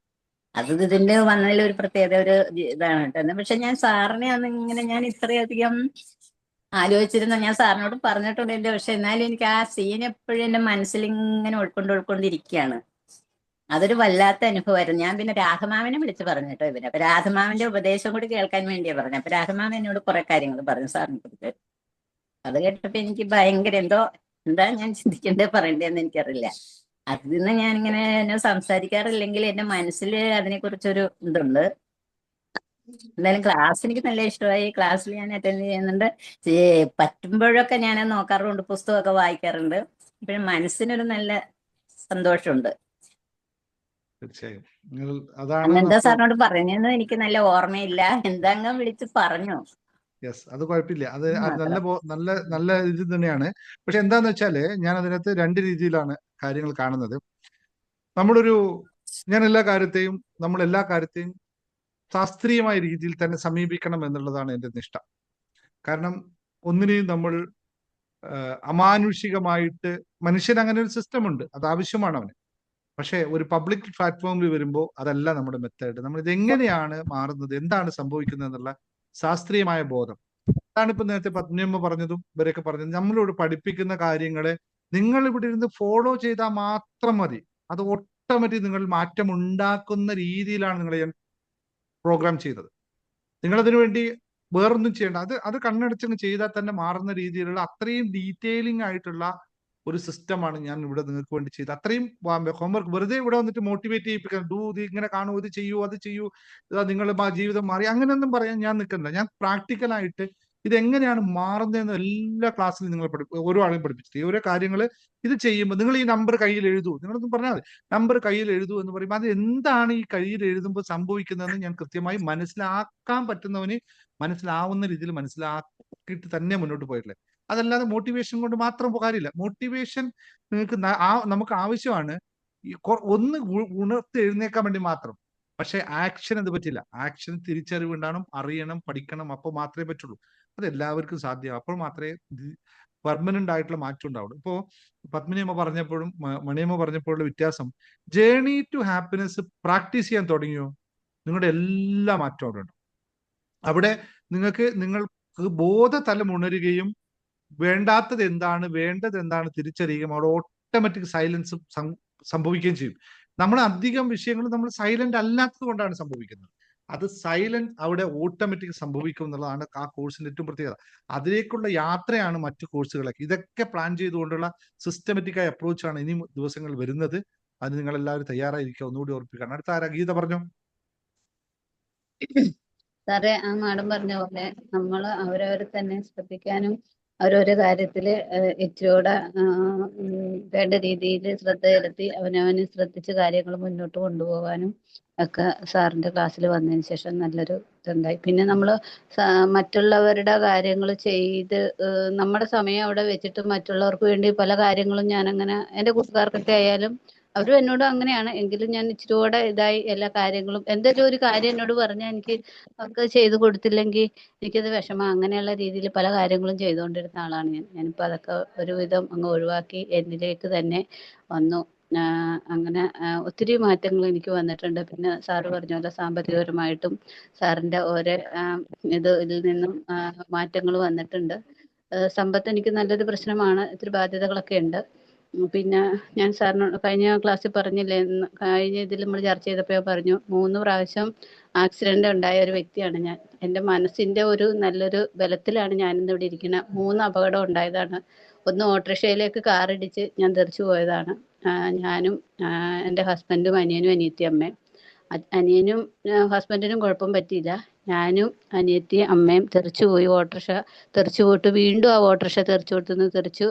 അത് ഇതിന്റെ വന്നതിൽ ഒരു പ്രത്യേകത ഒരു ഇതാണ് കേട്ടോ. പക്ഷെ ഞാൻ സാറിനെ അന്ന് ഇങ്ങനെ ഞാൻ ഇത്രയധികം ആലോചിച്ചിരുന്ന ഞാൻ സാറിനോട് പറഞ്ഞിട്ടുണ്ട് എന്റെ. പക്ഷെ എന്നാലും എനിക്ക് ആ സീൻ എപ്പോഴും എന്റെ മനസ്സിൽ ഇങ്ങനെ ഉൾക്കൊണ്ടിരിക്കുകയാണ്. അതൊരു വല്ലാത്ത അനുഭവമായിരുന്നു. ഞാൻ പിന്നെ രാഘമാമനെ വിളിച്ച് പറഞ്ഞു കേട്ടോ ഇവര്. അപ്പൊ രാഘമാമന്റെ ഉപദേശം കൂടി കേൾക്കാൻ വേണ്ടിയാ പറഞ്ഞു. അപ്പൊ രാഘമാമൻ എന്നോട് കുറെ കാര്യങ്ങൾ പറഞ്ഞു സാറിനെ കുറിച്ച്. അത് കേട്ടപ്പോ എനിക്ക് ഭയങ്കര എന്താ ഞാൻ ചിന്തിക്കേണ്ടത് പറയണ്ടേന്ന് എനിക്കറിയില്ല. അതിൽ നിന്ന് ഞാനിങ്ങനെ എന്നെ സംസാരിക്കാറില്ലെങ്കിൽ എന്റെ മനസ്സിൽ അതിനെക്കുറിച്ചൊരു ഇതുണ്ട്. എന്തായാലും ക്ലാസ് എനിക്ക് നല്ല ഇഷ്ടമായി. ക്ലാസ്സിൽ ഞാൻ അറ്റൻഡ് ചെയ്യുന്നുണ്ട്. പറ്റുമ്പോഴൊക്കെ ഞാൻ നോക്കാറുണ്ട്, പുസ്തകമൊക്കെ വായിക്കാറുണ്ട്. ഇപ്പോഴും മനസ്സിനൊരു നല്ല സന്തോഷമുണ്ട്. തീർച്ചയായും അതാണ് അന്നെന്താ സാറിനോട് പറഞ്ഞെന്ന് എനിക്ക് നല്ല ഓർമ്മയില്ല. എന്താ വിളിച്ച് പറഞ്ഞു. യെസ്, അത് കുഴപ്പമില്ല. അത് നല്ല ഇത് തന്നെയാണ്. പക്ഷെ എന്താന്ന് വെച്ചാല് ഞാൻ അതിനകത്ത് 2 രീതിയിലാണ് കാര്യങ്ങൾ കാണുന്നത്. ഞാൻ എല്ലാ കാര്യത്തെയും ശാസ്ത്രീയമായ രീതിയിൽ തന്നെ സമീപിക്കണം എന്നുള്ളതാണ് എൻ്റെ നിഷ്ഠ. കാരണം ഒന്നിനെയും നമ്മൾ അമാനുഷികമായിട്ട്, മനുഷ്യന് അങ്ങനെ ഒരു സിസ്റ്റം ഉണ്ട്, അത് ആവശ്യമാണ് അവന്. പക്ഷെ ഒരു പബ്ലിക് പ്ലാറ്റ്ഫോമിൽ വരുമ്പോൾ അതല്ല നമ്മുടെ മെത്തേഡ്. നമ്മൾ ഇത് എങ്ങനെയാണ് മാറുന്നത്, എന്താണ് സംഭവിക്കുന്നത് എന്നുള്ള ശാസ്ത്രീയമായ ബോധം. അതാണ് ഇപ്പൊ നേരത്തെ പത്നിയമ്മ പറഞ്ഞതും ഇവരൊക്കെ പറഞ്ഞതും. നമ്മളോട് പഠിപ്പിക്കുന്ന കാര്യങ്ങളെ നിങ്ങൾ ഇവിടെ ഇരുന്ന് ഫോളോ ചെയ്താൽ മാത്രം മതി. അത് ഓട്ടോമാറ്റിക് നിങ്ങൾ മാറ്റം ഉണ്ടാക്കുന്ന രീതിയിലാണ് നിങ്ങളെ ഞാൻ പ്രോഗ്രാം ചെയ്തത്. നിങ്ങളതിനു വേണ്ടി വേറൊന്നും ചെയ്യേണ്ട. അത് കണ്ണടച്ചങ്ങ് ചെയ്താൽ തന്നെ മാറുന്ന രീതിയിലുള്ള അത്രയും ഡീറ്റെയിലിംഗ് ആയിട്ടുള്ള ഒരു സിസ്റ്റമാണ് ഞാൻ ഇവിടെ നിങ്ങൾക്ക് വേണ്ടി ചെയ്തത്. അത്രയും ഹോംവർക്ക് വെറുതെ ഇവിടെ വന്നിട്ട് മോട്ടിവേറ്റ് ചെയ്യിപ്പിക്കാൻ, ഇത് ഇങ്ങനെ കാണൂ, ഇത് ചെയ്യൂ, അത് ചെയ്യൂ, നിങ്ങൾ ജീവിതം മാറി, അങ്ങനെയൊന്നും പറയാൻ ഞാൻ നിൽക്കുന്നില്ല. ഞാൻ പ്രാക്ടിക്കലായിട്ട് ഇതെങ്ങനെയാണ് മാറുന്നതെന്ന് എല്ലാ ക്ലാസ്സിലും നിങ്ങൾ ഓരോ ആളെയും പഠിപ്പിച്ചിട്ട് ഓരോ കാര്യങ്ങൾ ഇത് ചെയ്യുമ്പോൾ നിങ്ങൾ ഈ നമ്പർ കയ്യിൽ എഴുതൂ, നിങ്ങളൊന്നും പറഞ്ഞാൽ മതി. നമ്പർ കയ്യിൽ എഴുതൂ എന്ന് പറയുമ്പോൾ അത് എന്താണ് ഈ കയ്യിൽ എഴുതുമ്പോൾ സംഭവിക്കുന്നതെന്ന് ഞാൻ കൃത്യമായി മനസ്സിലാക്കാൻ പറ്റുന്നവന് മനസ്സിലാവുന്ന രീതിയിൽ മനസ്സിലാക്കിയിട്ട് തന്നെ മുന്നോട്ട് പോയിട്ടില്ല. അതല്ലാതെ മോട്ടിവേഷൻ കൊണ്ട് മാത്രം കാര്യമില്ല. മോട്ടിവേഷൻ നിങ്ങൾക്ക് നമുക്ക് ആവശ്യമാണ്, ഒന്ന് ഉണർത്തി എഴുന്നേക്കാൻ വേണ്ടി മാത്രം. പക്ഷെ ആക്ഷൻ അത് പറ്റില്ല. ആക്ഷൻ തിരിച്ചറിവ് ഉണ്ടാവണം, അറിയണം, പഠിക്കണം. അപ്പോൾ മാത്രമേ പറ്റുള്ളൂ. അത് എല്ലാവർക്കും സാധ്യമാവും. അപ്പോൾ മാത്രമേ പെർമനന്റ് ആയിട്ടുള്ള മാറ്റം ഉണ്ടാവുള്ളൂ. ഇപ്പോ പത്മിനിയമ്മ പറഞ്ഞപ്പോഴും മണിയമ്മ പറഞ്ഞപ്പോഴുള്ള വ്യത്യാസം, ജേർണി ടു ഹാപ്പിനെസ് പ്രാക്ടീസ് ചെയ്യാൻ തുടങ്ങിയോ, നിങ്ങളുടെ എല്ലാ മാറ്റവും അവിടെ ഉണ്ട്. അവിടെ നിങ്ങൾക്ക് ബോധതലം ഉണരുകയും വേണ്ടാത്തത് എന്താണ്, വേണ്ടത് എന്താണ് തിരിച്ചറിയുകയും അവിടെ ഓട്ടോമാറ്റിക് സൈലൻസ് സംഭവിക്കുകയും ചെയ്യും. നമ്മൾ അധികം വിഷയങ്ങൾ നമ്മൾ സൈലന്റ് അല്ലാത്തത് കൊണ്ടാണ് സംഭവിക്കുന്നത്. അത് സൈലന്റ് അവിടെ ഓട്ടോമാറ്റിക് സംഭവിക്കും എന്നുള്ളതാണ് ആ കോഴ്സിന്റെ ഏറ്റവും പ്രത്യേകത. അതിലേക്കുള്ള യാത്രയാണ് മറ്റു കോഴ്സുകളൊക്കെ. ഇതൊക്കെ പ്ലാൻ ചെയ്തുകൊണ്ടുള്ള സിസ്റ്റമാറ്റിക് ആയ അപ്രോച്ചാണ് ഇനി ദിവസങ്ങൾ വരുന്നത്. അത് നിങ്ങൾ എല്ലാവരും തയ്യാറായിരിക്കുക. ഒന്നുകൂടി ഓർപ്പിക്കണം. അടുത്ത ആരാ? ഗീത പറഞ്ഞോ. സാറേ ആ മാഡം പറഞ്ഞ പോലെ നമ്മൾ അവരവരെ തന്നെ ശ്രദ്ധിക്കാനും അവരവരെ കാര്യത്തില് ഇച്ചിരൂടെ വേണ്ട രീതിയിൽ ശ്രദ്ധ ചെലുത്തി അവനവന് ശ്രദ്ധിച്ച് കാര്യങ്ങൾ മുന്നോട്ട് കൊണ്ടുപോകാനും ഒക്കെ സാറിന്റെ ക്ലാസ്സിൽ വന്നതിന് ശേഷം നല്ലൊരു ഇതുണ്ടായി. പിന്നെ നമ്മൾ മറ്റുള്ളവരുടെ കാര്യങ്ങൾ ചെയ്ത് നമ്മുടെ സമയം അവിടെ വെച്ചിട്ട് മറ്റുള്ളവർക്ക് വേണ്ടി പല കാര്യങ്ങളും ഞാനങ്ങനെ എൻ്റെ കൂട്ടുകാർക്കൊക്കെ ആയാലും അവരും എന്നോടും അങ്ങനെയാണ്. എങ്കിലും ഞാൻ ഇച്ചിരി കൂടെ ഇതായി എല്ലാ കാര്യങ്ങളും എന്തെങ്കിലും ഒരു കാര്യം എന്നോട് പറഞ്ഞാൽ എനിക്ക് അവർക്ക് ചെയ്തു കൊടുത്തില്ലെങ്കിൽ എനിക്കത് വിഷമം. അങ്ങനെയുള്ള രീതിയിൽ പല കാര്യങ്ങളും ചെയ്തുകൊണ്ടിരുന്ന ആളാണ് ഞാനിപ്പോൾ അതൊക്കെ ഒരുവിധം അങ്ങ് ഒഴിവാക്കി എന്നിലേക്ക് തന്നെ വന്നു. അങ്ങനെ ഒത്തിരി മാറ്റങ്ങൾ എനിക്ക് വന്നിട്ടുണ്ട്. പിന്നെ സാറ് പറഞ്ഞ പോലെ സാമ്പത്തികപരമായിട്ടും സാറിൻ്റെ ഓരോ ഇതിൽ നിന്നും മാറ്റങ്ങൾ വന്നിട്ടുണ്ട്. സമ്പത്ത് എനിക്ക് നല്ലൊരു പ്രശ്നമാണ്. ഇത്തിരി ബാധ്യതകളൊക്കെ ഉണ്ട്. പിന്നെ ഞാൻ സാറിനോട് കഴിഞ്ഞ ക്ലാസ്സിൽ പറഞ്ഞില്ലേ, കഴിഞ്ഞ ഇതിൽ നമ്മൾ ചർച്ച ചെയ്തപ്പോൾ ഞാൻ പറഞ്ഞു 3 പ്രാവശ്യം ആക്സിഡന്റ് ഉണ്ടായ ഒരു വ്യക്തിയാണ് ഞാൻ. എൻ്റെ മനസ്സിന്റെ ഒരു നല്ലൊരു ബലത്തിലാണ് ഞാനിന്ന് ഇവിടെ ഇരിക്കുന്നത്. 3 അപകടം ഉണ്ടായതാണ്. ഒന്ന് ഓട്ടോറിക്ഷയിലേക്ക് കാറിടിച്ച് ഞാൻ തെറിച്ചു പോയതാണ്. ഞാനും എൻ്റെ ഹസ്ബൻഡും അനിയനും അനിയത്തി അമ്മയും. അനിയനും ഹസ്ബൻഡിനും കുഴപ്പം പറ്റിയില്ല. ഞാനും അനിയത്തി അമ്മയും തെറിച്ചു പോയി. ഓട്ടോറിക്ഷ തെറിച്ചു പോയിട്ട് വീണ്ടും ആ ഓട്ടോറിക്ഷ തെറിച്ചു കൊടുത്തുനിന്ന് തെറിച്ചു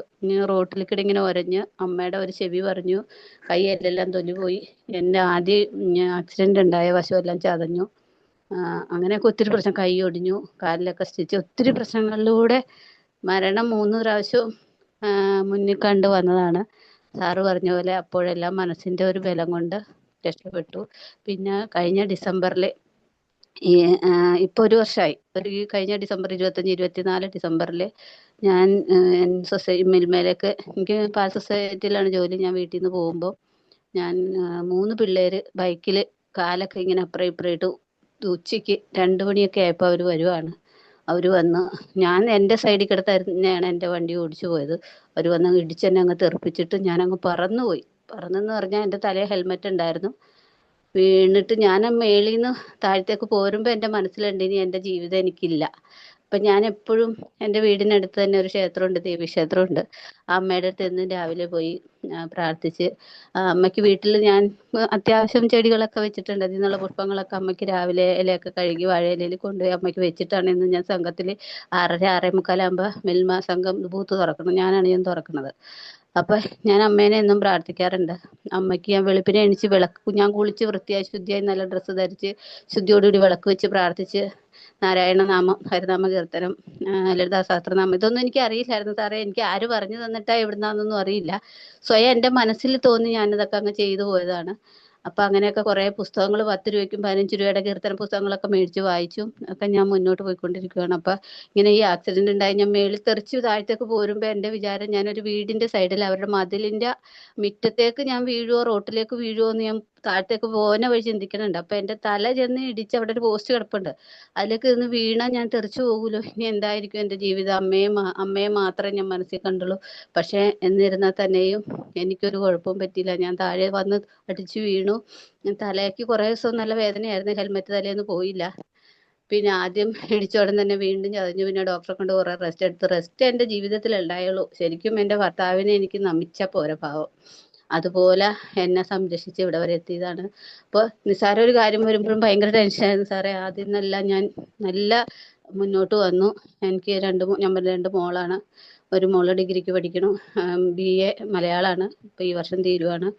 റോട്ടിലേക്കിടെ ഇങ്ങനെ ഒരഞ്ഞ് അമ്മയുടെ ഒരു ചെവി പറഞ്ഞു, കൈയെല്ലാം തൊലിപോയി. എൻ്റെ ആദ്യം ആക്സിഡന്റ് ഉണ്ടായ വശമെല്ലാം ചതഞ്ഞു. അങ്ങനെയൊക്കെ ഒത്തിരി പ്രശ്നം, കൈ ഒടിഞ്ഞു, കാലിലൊക്കെ സ്റ്റിച്ച്, ഒത്തിരി പ്രശ്നങ്ങളിലൂടെ മരണം 3 പ്രാവശ്യവും മുന്നിൽ കണ്ടു വന്നതാണ്. സാറ് പറഞ്ഞ പോലെ അപ്പോഴെല്ലാം മനസ്സിന്റെ ഒരു ബലം കൊണ്ട് രക്ഷപ്പെട്ടു. പിന്നെ കഴിഞ്ഞ ഡിസംബറിൽ ഇപ്പോൾ 1 വർഷമായി. കഴിഞ്ഞ ഡിസംബർ 25-24 ഡിസംബറിൽ ഞാൻ മിൽമയിലേക്ക്, എനിക്ക് പാൽ സൊസൈറ്റിയിലാണ് ജോലി. ഞാൻ വീട്ടിൽ നിന്ന് പോകുമ്പോൾ ഞാൻ 3 പിള്ളേർ ബൈക്കിൽ കാലൊക്കെ ഇങ്ങനെ അപ്പുറം ഇപ്പുറം ഇട്ട് ഉച്ചയ്ക്ക് 2 മണിയൊക്കെ ആയപ്പോൾ അവർ വരുവാണ്. അവർ വന്ന്, ഞാൻ എൻ്റെ സൈഡിൽ കിടത്തന്നെയാണ് എൻ്റെ വണ്ടി ഓടിച്ചു പോയത്. അവർ വന്ന് ഇടിച്ചെന്നെ അങ്ങ് തെറിപ്പിച്ചിട്ട് ഞാനങ്ങ് പറന്നുപോയി. പറന്നെന്ന് പറഞ്ഞാൽ എൻ്റെ തലയിൽ ഹെൽമെറ്റ് ഉണ്ടായിരുന്നു. വീണിട്ട് ഞാൻ മേളിൽ നിന്ന് താഴത്തേക്ക് പോരുമ്പോൾ എൻ്റെ മനസ്സിലുണ്ട് ഇനി എൻ്റെ ജീവിതം എനിക്കില്ല. അപ്പം ഞാൻ എപ്പോഴും എൻ്റെ വീടിനടുത്ത് തന്നെ ഒരു ക്ഷേത്രമുണ്ട്, ദേവീക്ഷേത്രമുണ്ട്. ആ അമ്മയുടെ അടുത്ത് എന്നും രാവിലെ പോയി പ്രാർത്ഥിച്ച്, അമ്മയ്ക്ക് വീട്ടിൽ ഞാൻ അത്യാവശ്യം ചെടികളൊക്കെ വെച്ചിട്ടുണ്ട്. അതിൽ നിന്നുള്ള പുഷ്പങ്ങളൊക്കെ അമ്മയ്ക്ക് രാവിലെ ഇലയൊക്കെ കഴുകി വാഴയിലയിൽ കൊണ്ടുപോയി അമ്മയ്ക്ക് വെച്ചിട്ടാണ് ഇന്ന് ഞാൻ സംഘത്തിൽ 6:30 6:45 മിൽമ സംഘം ബൂത്ത് തുറക്കണം. ഞാനാണ് ഞാൻ തുറക്കുന്നത്. അപ്പം ഞാൻ അമ്മേനെ എന്നും പ്രാർത്ഥിക്കാറുണ്ട്. അമ്മയ്ക്ക് ഞാൻ വെളുപ്പിനെ എണീച്ച് ഞാൻ കുളിച്ച് വൃത്തിയായി ശുദ്ധിയായി നല്ല ഡ്രസ്സ് ധരിച്ച് ശുദ്ധിയോടുകൂടി വിളക്ക് വെച്ച് പ്രാർത്ഥിച്ച് നാരായണനാമം, ഹരിനാമ കീർത്തനം, ലളിതാ സഹസ്രനാമം, ഇതൊന്നും എനിക്ക് അറിയില്ലായിരുന്നു സാറേ. എനിക്ക് ആര് പറഞ്ഞു തന്നിട്ടാ എവിടുന്നാന്നൊന്നും അറിയില്ല. സ്വയം എൻ്റെ മനസ്സിൽ തോന്നി ഞാനിതൊക്കെ അങ്ങ് ചെയ്തു പോയതാണ്. അപ്പം അങ്ങനെയൊക്കെ കുറേ പുസ്തകങ്ങൾ 10 രൂപയ്ക്കും 15 രൂപയുടെ കീർത്തന പുസ്തകങ്ങളൊക്കെ മേടിച്ച് വായിച്ചു ഒക്കെ ഞാൻ മുന്നോട്ട് പോയിക്കൊണ്ടിരിക്കുകയാണ്. അപ്പം ഇങ്ങനെ ഈ ആക്സിഡന്റ് ഉണ്ടായി ഞാൻ മേളിൽ തെറിച്ച് താഴത്തേക്ക് പോരുമ്പോൾ എൻ്റെ വിചാരം ഞാനൊരു വീടിൻ്റെ സൈഡിൽ അവരുടെ മതിലിൻ്റെ മുറ്റത്തേക്ക് ഞാൻ വീഴുവോ റോട്ടിലേക്ക് വീഴുവോ എന്ന് ഞാൻ താഴത്തേക്ക് പോകുന്ന വഴി ചിന്തിക്കുന്നുണ്ട്. അപ്പം എൻ്റെ തല ചെന്ന് ഇടിച്ച് അവിടെ ഒരു പോസ്റ്റ് കിടപ്പുണ്ട്. അതിലേക്ക് നിന്ന് വീണാൽ ഞാൻ തെറിച്ചു പോകുമല്ലോ, ഇനി എന്തായിരിക്കും എൻ്റെ ജീവിതം. അമ്മയെ മാത്രമേ ഞാൻ മനസ്സിൽ കണ്ടുള്ളൂ. പക്ഷേ എന്നിരുന്നാൽ തന്നെയും എനിക്കൊരു കുഴപ്പവും പറ്റിയില്ല. ഞാൻ താഴെ വന്ന് അടിച്ചു വീണു. തലയ്ക്ക് കുറേ ദിവസം നല്ല വേദനയായിരുന്നു. ഹെൽമെറ്റ് തലേന്ന് പോയില്ല. പിന്നെ ആദ്യം ഇടിച്ച ഉടൻ തന്നെ വീണ്ടും ചതഞ്ഞു. പിന്നെ ഡോക്ടറെ കൊണ്ട് കുറേ റെസ്റ്റ് എടുത്തു. റെസ്റ്റ് എൻ്റെ ജീവിതത്തിൽ ഉണ്ടായുള്ളൂ. ശരിക്കും എൻ്റെ ഭർത്താവിനെ എനിക്ക് നമിച്ച പോരെ പാവം. അതുപോലെ എന്നെ സംരക്ഷിച്ച് ഇവിടെ വരെ എത്തിയതാണ്. അപ്പോൾ നിസ്സാര ഒരു കാര്യം വരുമ്പോഴും ഭയങ്കര ടെൻഷനായിരുന്നു സാറേ. ആദ്യം നിന്നെല്ലാം ഞാൻ നല്ല മുന്നോട്ട് വന്നു. എനിക്ക് 2 മോളാണ്. ഒരു മോള് ഡിഗ്രിക്ക് പഠിക്കണു, BA മലയാളമാണ്. ഇപ്പോൾ ഈ വർഷം തീരുവാണ്.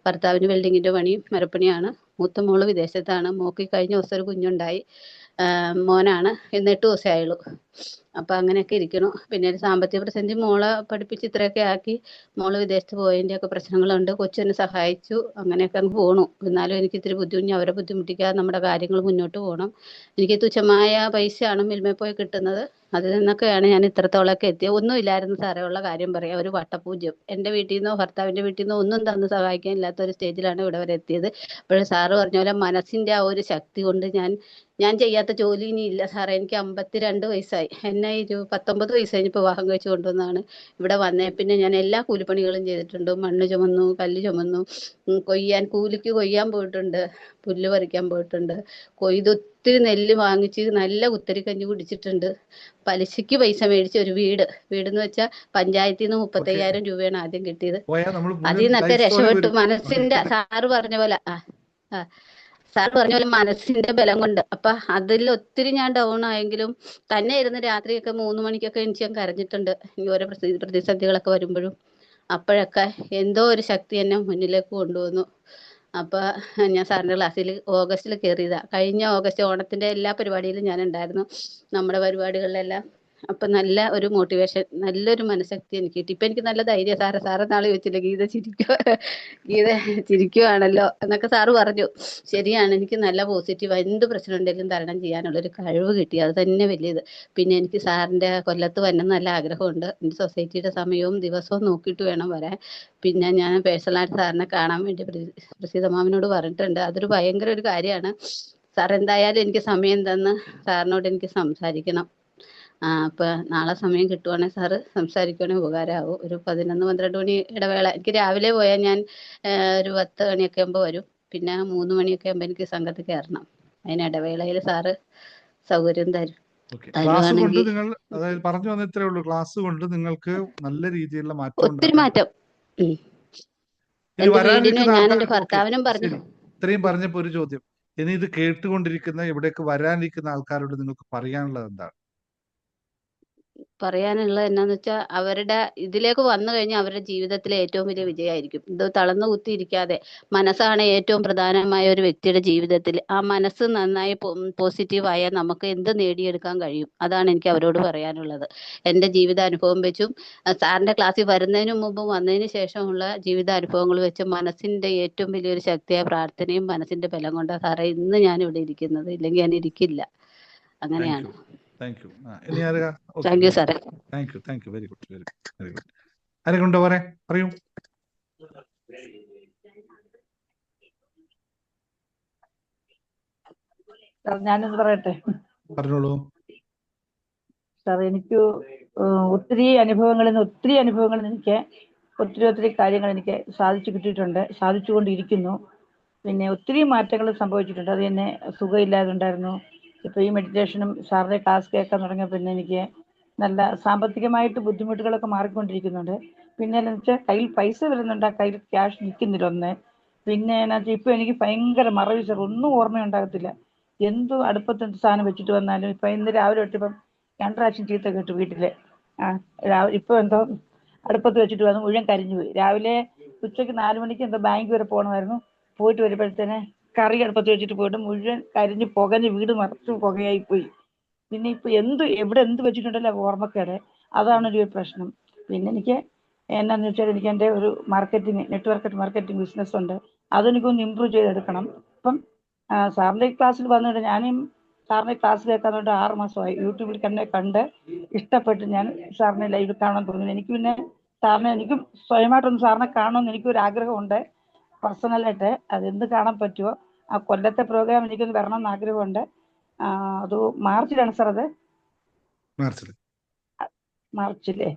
ഭർത്താവിന് വെൽഡിങ്ങിൻ്റെ പണിയും മരപ്പണിയാണ്. മൂത്ത മോള് വിദേശത്താണ്. മോക്ക് കഴിഞ്ഞ ദിവസം ഒരു കുഞ്ഞുണ്ടായി. മോനാണ്. 8 ദിവസമേ ആയുള്ളൂ. അപ്പം അങ്ങനെയൊക്കെ ഇരിക്കണു. പിന്നെ ഒരു സാമ്പത്തിക പ്രതിസന്ധി, മോളെ പഠിപ്പിച്ച് ഇത്രയൊക്കെ ആക്കി. മോള് വിദേശത്ത് പോയതിൻ്റെയൊക്കെ പ്രശ്നങ്ങളുണ്ട്. കൊച്ചിനെ സഹായിച്ചു. അങ്ങനെയൊക്കെ അങ്ങ് പോണു. എന്നാലും എനിക്ക് ഇത്തിരി അവരെ ബുദ്ധിമുട്ടിക്കാതെ നമ്മുടെ കാര്യങ്ങൾ മുന്നോട്ട് പോകണം. എനിക്ക് തുച്ഛമായ പൈസയാണ് മിൽമയിൽ പോയി കിട്ടുന്നത്. അതിൽ നിന്നൊക്കെയാണ് ഞാൻ ഇത്രത്തോളമൊക്കെ എത്തിയത്. ഒന്നുമില്ലായിരുന്നു സാറേ, ഉള്ള കാര്യം പറയാം. ഒരു വട്ടപൂജ്യം. എൻ്റെ വീട്ടിൽ നിന്നോ ഭർത്താവിൻ്റെ വീട്ടിൽ നിന്നോ ഒന്നും തന്ന് സഹായിക്കാൻ ഇല്ലാത്തൊരു സ്റ്റേജിലാണ് ഇവിടെ വരെ എത്തിയത്. അപ്പോൾ സാറ് പറഞ്ഞ പോലെ മനസ്സിൻ്റെ ആ ഒരു ശക്തി കൊണ്ട് ഞാൻ ചെയ്യാത്ത ജോലി ഇനി ഇല്ല സാറേ. എനിക്ക് 52 വയസ്സായി. എന്നെ 19 വയസ്സ് കഴിഞ്ഞപ്പോൾ വിവാഹം കഴിച്ച് കൊണ്ടുവന്നാണ് ഇവിടെ വന്നേ. പിന്നെ ഞാൻ എല്ലാ കൂലിപ്പണികളും ചെയ്തിട്ടുണ്ട്. മണ്ണ് ചുമന്നു, കല്ല് ചുമന്നു, കൂലിക്ക് കൊയ്യാൻ പോയിട്ടുണ്ട്, പുല്ല് പറിക്കാൻ പോയിട്ടുണ്ട്, കൊയ്തൊത്തിരി നെല്ല് വാങ്ങിച്ച് നല്ല കുത്തരിക്കഞ്ഞി കുടിച്ചിട്ടുണ്ട്. പലിശയ്ക്ക് പൈസ മേടിച്ച ഒരു വീടെന്ന് വെച്ചാൽ പഞ്ചായത്തിൽ നിന്ന് 35,000 രൂപയാണ് ആദ്യം കിട്ടിയത്. അതിൽ നിന്നൊക്കെ രക്ഷപ്പെട്ടു. മനസ്സിന്റെ സാറ് പറഞ്ഞ പോലെ സാർ പറഞ്ഞ പോലെ മനസ്സിന്റെ ബലം കൊണ്ട്. അപ്പൊ അതിൽ ഒത്തിരി ഞാൻ ഡൗൺ ആയെങ്കിലും തന്നെ ഇരുന്ന് രാത്രിയൊക്കെ 3 മണിക്കൊക്കെ എനിക്ക് ഞാൻ കരഞ്ഞിട്ടുണ്ട്. ഈ ഓരോ പ്രതിസന്ധികളൊക്കെ വരുമ്പോഴും അപ്പോഴൊക്കെ എന്തോ ഒരു ശക്തി എന്നെ മുന്നിലേക്ക് കൊണ്ടുവന്നു. അപ്പൊ ഞാൻ സാറിന്റെ ക്ലാസ്സിൽ ഓഗസ്റ്റിൽ കയറിയതാ. കഴിഞ്ഞ ഓഗസ്റ്റ് ഓണത്തിന്റെ എല്ലാ പരിപാടിയിലും ഞാൻ ഉണ്ടായിരുന്നു, നമ്മുടെ പരിപാടികളിലെല്ലാം. അപ്പൊ നല്ല ഒരു മോട്ടിവേഷൻ, നല്ലൊരു മനഃശക്തി എനിക്ക് കിട്ടി. ഇപ്പൊ എനിക്ക് നല്ല ധൈര്യം. സാറ് നാളെ ചോദിച്ചില്ല ഗീത ചിരിക്കുവാണല്ലോ എന്നൊക്കെ സാറ് പറഞ്ഞു. ശരിയാണ്, എനിക്ക് നല്ല പോസിറ്റീവ്, എന്ത് പ്രശ്നം ഉണ്ടെങ്കിലും തരണം ചെയ്യാനുള്ള ഒരു കഴിവ് കിട്ടി. അത് തന്നെ വലിയത്. പിന്നെ എനിക്ക് സാറിന്റെ കൊല്ലത്ത് വരണം നല്ല ആഗ്രഹമുണ്ട്. എൻ്റെ സൊസൈറ്റിയുടെ സമയവും ദിവസവും നോക്കിയിട്ട് വേണം വരാൻ. പിന്നെ ഞാൻ പേഴ്സണലായിട്ട് സാറിനെ കാണാൻ വേണ്ടി പ്രസീത മാമിനോട് പറഞ്ഞിട്ടുണ്ട്. അതൊരു ഭയങ്കര ഒരു കാര്യമാണ്. സാർ എന്തായാലും എനിക്ക് സമയം തന്ന് സാറിനോട് എനിക്ക് സംസാരിക്കണം. അപ്പൊ നാളെ സമയം കിട്ടുവാണെങ്കിൽ സാറ് സംസാരിക്കുവാണെങ്കിൽ ഉപകാരമാവും. ഒരു 11-12 മണി ഇടവേള. എനിക്ക് രാവിലെ പോയാൽ ഞാൻ ഒരു 10 മണിയൊക്കെ ആകുമ്പോൾ വരും. പിന്നെ 3 മണിയൊക്കെ ആകുമ്പോൾ എനിക്ക് സംഘത്തിൽ കയറണം. അതിന് ഇടവേളയിൽ സാറ് സൗകര്യം ക്ലാസ് കൊണ്ട് തരുവാണെങ്കിൽ. നിങ്ങൾ, അതായത് പറഞ്ഞു വന്ന ഇത്രേ ഉള്ളൂ, ക്ലാസ് കൊണ്ട് നിങ്ങൾക്ക് നല്ല രീതിയിലുള്ള മാറ്റം ഒത്തിരി ഉണ്ടാക്കാൻ. മാറ്റം. ഇനി എന്റെ വീടിനും വരാനിരിക്കുന്ന ഞാൻ എന്റെ ആൾക്കാർക്ക് ഭർത്താവിനും പറഞ്ഞു. ശരി, ഇത്രയും പറഞ്ഞപ്പോ ഒരു ചോദ്യം. ഇനി ഇത് കേട്ടുകൊണ്ടിരിക്കുന്ന, ഇവിടേക്ക് വരാനിരിക്കുന്ന ആൾക്കാരോട് നിങ്ങൾക്ക് പറയാനുള്ളത് എന്താണ്? പറയാനുള്ളത് എന്നാന്ന് വെച്ചാൽ അവരുടെ ഇതിലേക്ക് വന്നു കഴിഞ്ഞാൽ അവരുടെ ജീവിതത്തിലെ ഏറ്റവും വലിയ വിജയമായിരിക്കും. ഇത് തളർന്നു കുത്തിയിരിക്കാതെ, മനസ്സാണ് ഏറ്റവും പ്രധാനമായ ഒരു വ്യക്തിയുടെ ജീവിതത്തിൽ. ആ മനസ്സ് നന്നായി പോസിറ്റീവായാൽ നമുക്ക് എന്ത് നേടിയെടുക്കാൻ കഴിയും. അതാണ് എനിക്ക് അവരോട് പറയാനുള്ളത്. എൻ്റെ ജീവിതാനുഭവം വെച്ചും സാറിൻ്റെ ക്ലാസ്സിൽ വരുന്നതിന് മുമ്പും വന്നതിന് ശേഷമുള്ള ജീവിതാനുഭവങ്ങൾ വെച്ചും മനസ്സിൻ്റെ ഏറ്റവും വലിയൊരു ശക്തിയായ പ്രാർത്ഥനയും മനസ്സിൻ്റെ ബലം കൊണ്ടാണ് സാറേ ഇന്ന് ഞാൻ ഇവിടെ ഇരിക്കുന്നത്. ഇല്ലെങ്കിൽ ഞാൻ ഇരിക്കില്ല. അങ്ങനെയാണ്. Thank you. ഇനി ആരാ? താങ്ക് യു സാറേ. Thank you. Very good. ആരെ കൊണ്ടോ പറയൂ. ഞാനൊന്ന് പറയട്ടെ? പറഞ്ഞോളൂ. സാർ, എനിക്ക് ഒത്തിരി അനുഭവങ്ങളിൽ നിന്ന് എനിക്ക് ഒത്തിരി കാര്യങ്ങൾ എനിക്ക് സാധിച്ചു കിട്ടിയിട്ടുണ്ട്, സാധിച്ചുകൊണ്ടിരിക്കുന്നു. പിന്നെ ഒത്തിരി മാറ്റങ്ങൾ സംഭവിച്ചിട്ടുണ്ട്. അത് തന്നെ സുഖമില്ലാതെ ഉണ്ടായിരുന്നു. ഇപ്പോൾ ഈ മെഡിറ്റേഷനും സാറിൻ്റെ ക്ലാസ് കേൾക്കാൻ തുടങ്ങിയ പിന്നെ എനിക്ക് നല്ല സാമ്പത്തികമായിട്ട് ബുദ്ധിമുട്ടുകളൊക്കെ മാറിക്കൊണ്ടിരിക്കുന്നുണ്ട്. പിന്നെ എന്ന് വെച്ചാൽ കയ്യിൽ പൈസ വരുന്നുണ്ട്, ആ കയ്യിൽ ക്യാഷ് നിൽക്കുന്നില്ല ഒന്ന്. പിന്നെ എന്നാ വെച്ചാൽ ഇപ്പോൾ എനിക്ക് ഭയങ്കര മറവി സാർ, ഒന്നും ഓർമ്മയുണ്ടാകത്തില്ല. എന്തു അടുപ്പത്ത് എന്ത് സാധനം വെച്ചിട്ട് വന്നാലും. ഇപ്പം ഇന്ന് രാവിലെ തൊട്ടിപ്പം 2 പ്രാവശ്യം ചീത്ത കേട്ടു വീട്ടില്. ഇപ്പോൾ എന്തോ അടുപ്പത്ത് വെച്ചിട്ട് വന്ന് മുഴുവൻ കരിഞ്ഞു പോയി. രാവിലെ ഉച്ചയ്ക്ക് 4 മണിക്ക് എന്തോ ബാങ്ക് വരെ പോകണമായിരുന്നു. പോയിട്ട് വരുമ്പോഴത്തേന് കറി അടുപ്പത്ത് വെച്ചിട്ട് പോയിട്ട് മുഴുവൻ കരിഞ്ഞ് പുകഞ്ഞ് വീട് നിറച്ച് പുകയായി പോയി. പിന്നെ ഇപ്പൊ എവിടെ എന്ത് വെച്ചിട്ടുണ്ടല്ലോ ഓർമ്മക്കേട്. അതാണ് ഒരു പ്രശ്നം. പിന്നെ എനിക്ക് എന്നാന്ന് വെച്ചാൽ എനിക്ക് എൻ്റെ ഒരു നെറ്റ്വർക്ക് മാർക്കറ്റിംഗ് ബിസിനസ് ഉണ്ട്. അതെനിക്കൊന്ന് ഇമ്പ്രൂവ് ചെയ്തെടുക്കണം. ഇപ്പം സാറിൻ്റെ ക്ലാസ്സിൽ വന്നിട്ട് ഞാനും സാറിൻ്റെ ക്ലാസ് കേൾക്കാൻ വേണ്ടി 6 മാസമായി. യൂട്യൂബിൽ തന്നെ കണ്ട് ഇഷ്ടപ്പെട്ട് ഞാൻ സാറിനെ ലൈവ് കാണാൻ തോന്നുന്നു. എനിക്ക് പിന്നെ സാറിനെ എനിക്കും സ്വയമായിട്ടൊന്ന് സാറിനെ കാണണമെന്ന് എനിക്കൊരു ആഗ്രഹമുണ്ട് പേഴ്സണലായിട്ട്. അതെന്ത് കാണാൻ പറ്റുമോ? ആ കൊല്ലത്തെ പ്രോഗ്രാം എനിക്കൊന്ന് വരണം എന്ന് ആഗ്രഹമുണ്ട്. അത് മാർച്ചിലാണ് സാർ. അത് മാർച്ചില്ലേ?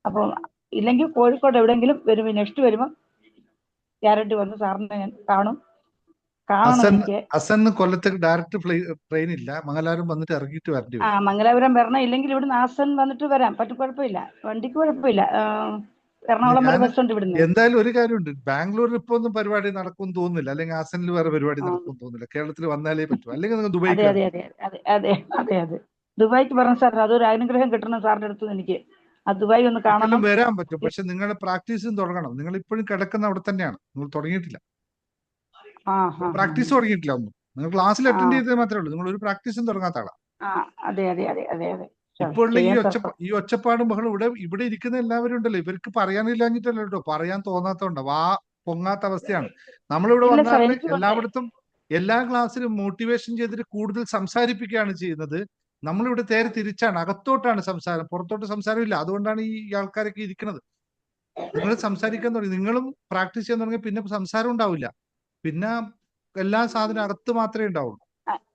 അപ്പം ഇല്ലെങ്കിൽ കോഴിക്കോട് എവിടെയെങ്കിലും വരുമ്പോൾ നെക്സ്റ്റ് വരുമ്പോൾ ഗ്യാരണ്ടി വന്ന് സാറിനെ ഞാൻ കാണണം എനിക്ക്. കൊല്ലത്തേക്ക് ഡയറക്റ്റ് ട്രെയിൻ ഇല്ല, മംഗലാപുരം വന്നിട്ട് ഇറങ്ങിയിട്ട് വരേണ്ടി വരും. മംഗലാപുരം വരണം. ഇല്ലെങ്കിൽ ഇവിടുന്ന് ആസൻ വന്നിട്ട് വരാം. കുഴപ്പമില്ല, വണ്ടിക്ക് കുഴപ്പമില്ല. എറണാകുളം വരെ ബസ് ഉണ്ട് ഇവിടുന്ന്. എന്തായാലും ഒരു കാര്യമുണ്ട്, ബാംഗ്ലൂരിൽ ഇപ്പൊ ഒന്നും പരിപാടി നടക്കും തോന്നുന്നില്ല, അല്ലെങ്കിൽ ആസനിൽ വേറെ പരിപാടി നടക്കും തോന്നുന്നില്ല. കേരളത്തിൽ വന്നാലേ പറ്റൂ, അല്ലെങ്കിൽ നിങ്ങൾ ദുബായിക്ക്. അതെ ദുബായിക്ക് പറഞ്ഞു സാർ. അതൊരു അനുഗ്രഹം കിട്ടണം സാറിന്റെ അടുത്ത് എനിക്ക്. ആ ദുബായ് ഒന്ന് കാണണം. വരാൻ പറ്റും, പക്ഷെ നിങ്ങളുടെ പ്രാക്ടീസും തുടങ്ങണം. നിങ്ങൾ ഇപ്പോഴും കിടക്കുന്ന അവിടെ തന്നെയാണ്, നിങ്ങൾ തുടങ്ങിയിട്ടില്ല. പ്രാക്ടീസ് തുടങ്ങിയിട്ടില്ല ഒന്നും. നിങ്ങൾ ക്ലാസ്സിൽ അറ്റൻഡ് ചെയ്തത് മാത്രമേ ഉള്ളൂ, നിങ്ങൾ ഒരു പ്രാക്ടീസും തുടങ്ങാത്ത ആളാണ്. ഇപ്പോൾ ഉള്ള ഈ ഒച്ചപ്പാടും ബഹളും ഇവിടെ ഇരിക്കുന്ന എല്ലാവരും ഉണ്ടല്ലോ, ഇവർക്ക് പറയാനില്ലാഞ്ഞിട്ടല്ലോ കേട്ടോ, പറയാൻ തോന്നാത്തോണ്ട പൊങ്ങാത്ത അവസ്ഥയാണ്. നമ്മളിവിടെ വന്നാൽ എല്ലായിടത്തും എല്ലാ ക്ലാസ്സിലും മോട്ടിവേഷൻ ചെയ്തിട്ട് കൂടുതൽ സംസാരിപ്പിക്കുകയാണ് ചെയ്യുന്നത്. നമ്മളിവിടെ നേരെ തിരിച്ചാണ്, അകത്തോട്ടാണ് സംസാരം, പുറത്തോട്ട് സംസാരം ഇല്ല. അതുകൊണ്ടാണ് ഈ ആൾക്കാരൊക്കെ ഇരിക്കുന്നത്. നിങ്ങൾ സംസാരിക്കാൻ തുടങ്ങി, നിങ്ങളും പ്രാക്ടീസ് ചെയ്യാൻ തുടങ്ങി, പിന്നെ സംസാരം ഉണ്ടാവില്ല. പിന്നെ എല്ലാ സാധനം അകത്ത് മാത്രമേ ഉണ്ടാവുള്ളൂ,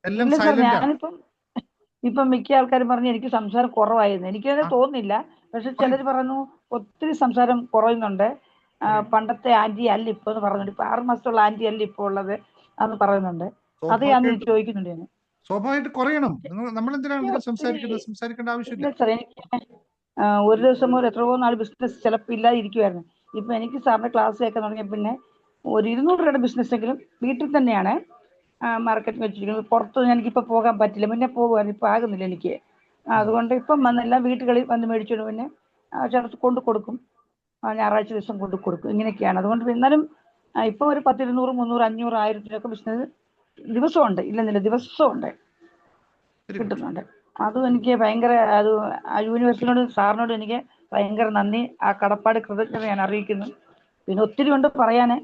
എല്ലാം സൈലന്റ് ആണ്. ഇപ്പം മിക്ക ആൾക്കാരും പറഞ്ഞു എനിക്ക് സംസാരം കുറവായിരുന്നു. എനിക്കത് തോന്നുന്നില്ല, പക്ഷെ ചിലർ പറഞ്ഞു ഒത്തിരി സംസാരം കുറയുന്നുണ്ട്. പണ്ടത്തെ ആന്റി അല്ല ഇപ്പൊ എന്ന് പറയുന്നുണ്ട്. ഇപ്പൊ 6 മാസത്തുള്ള ആന്റി അല്ല ഇപ്പൊ ഉള്ളത് എന്ന് പറയുന്നുണ്ട്. അത് ഞാൻ ചോദിക്കുന്നുണ്ട്. ഞാൻ സ്വാഭാവികമായിട്ട് കുറയണം. നമ്മൾ എന്തിനാണ് സംസാരിക്കേണ്ട ആവശ്യമില്ല. എനിക്ക് ഒരു ദിവസം ഒരു എത്രയോ നാൾ ബിസിനസ് ചിലപ്പോൾ ഇല്ലാതിരിക്കുമായിരുന്നു. ഇപ്പൊ എനിക്ക് സാറിന്റെ ക്ലാസ് കേൾക്കാൻ തുടങ്ങിയ പിന്നെ ഒരു 200 രൂപയുടെ ബിസിനസ് എങ്കിലും വീട്ടിൽ തന്നെയാണ്. മാർക്കറ്റിൽ വെച്ചിരിക്കുന്നത്. പുറത്തൊന്നും എനിക്കിപ്പോൾ പോകാൻ പറ്റില്ല. മുന്നേ പോകുമായിരുന്നു, ഇപ്പം ആകുന്നില്ല എനിക്ക്. അതുകൊണ്ട് ഇപ്പം വന്നെല്ലാം വീട്ടുകളിൽ വന്ന് മേടിച്ചോണ്ട് പിന്നെ ചിലർക്ക് കൊണ്ടു കൊടുക്കും, ഞായറാഴ്ച ദിവസം കൊണ്ടു കൊടുക്കും. ഇങ്ങനെയൊക്കെയാണ്. അതുകൊണ്ട് എന്നാലും ഇപ്പം ഒരു 10, 200, 300, 500, 1000 ബിസിനസ് ദിവസമുണ്ട്, ഇല്ലെന്നില്ല, ദിവസമുണ്ട്, കിട്ടുന്നുണ്ട്. അതും എനിക്ക് ഭയങ്കര അത് ആ യൂണിവേഴ്സിറ്റിയോട് സാറിനോട് എനിക്ക് ഭയങ്കര നന്ദി, ആ കടപ്പാട്, കൃതജ്ഞത ഞാൻ അറിയിക്കുന്നു. പിന്നെ ഒത്തിരി ഉണ്ട് പറയാന്.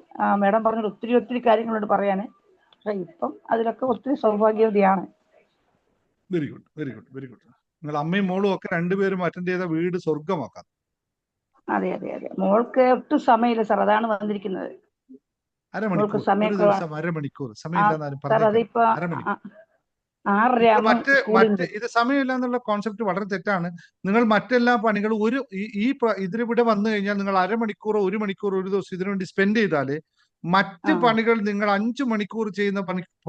മേഡം പറഞ്ഞത് ഒത്തിരി കാര്യങ്ങളുണ്ട് പറയാന്. പക്ഷെ ഇപ്പം അതിലൊക്കെ ഒത്തിരി സൗഭാഗ്യവതിയാണ്. Very good, very good, very good. നിങ്ങൾ അമ്മയും മോളും ഒക്കെ രണ്ടുപേരും അറ്റൻഡ് ചെയ്ത വീട് സ്വർഗമാക്കാം. അതെ. മോൾക്ക് ഒട്ടും സമയമില്ല സാർ, അതാണ് വന്നിരിക്കുന്നത്. അരമണിക്കൂർ, ഒരു ദിവസം അരമണിക്കൂർ സമയമില്ലെന്നാലും സാർ അതിപ്പോ 6:30 ഇത് സമയമില്ല എന്നുള്ള കോൺസെപ്റ്റ് വളരെ തെറ്റാണ്. നിങ്ങൾ മറ്റെല്ലാ പണികളും ഇതിലിവിടെ വന്നു കഴിഞ്ഞാൽ നിങ്ങൾ അരമണിക്കൂറോ 1 മണിക്കൂറോ ഒരു ദിവസം ഇതിനുവേണ്ടി സ്പെൻഡ് ചെയ്താല് മറ്റ് പണികൾ നിങ്ങൾ 5 മണിക്കൂർ ചെയ്യുന്ന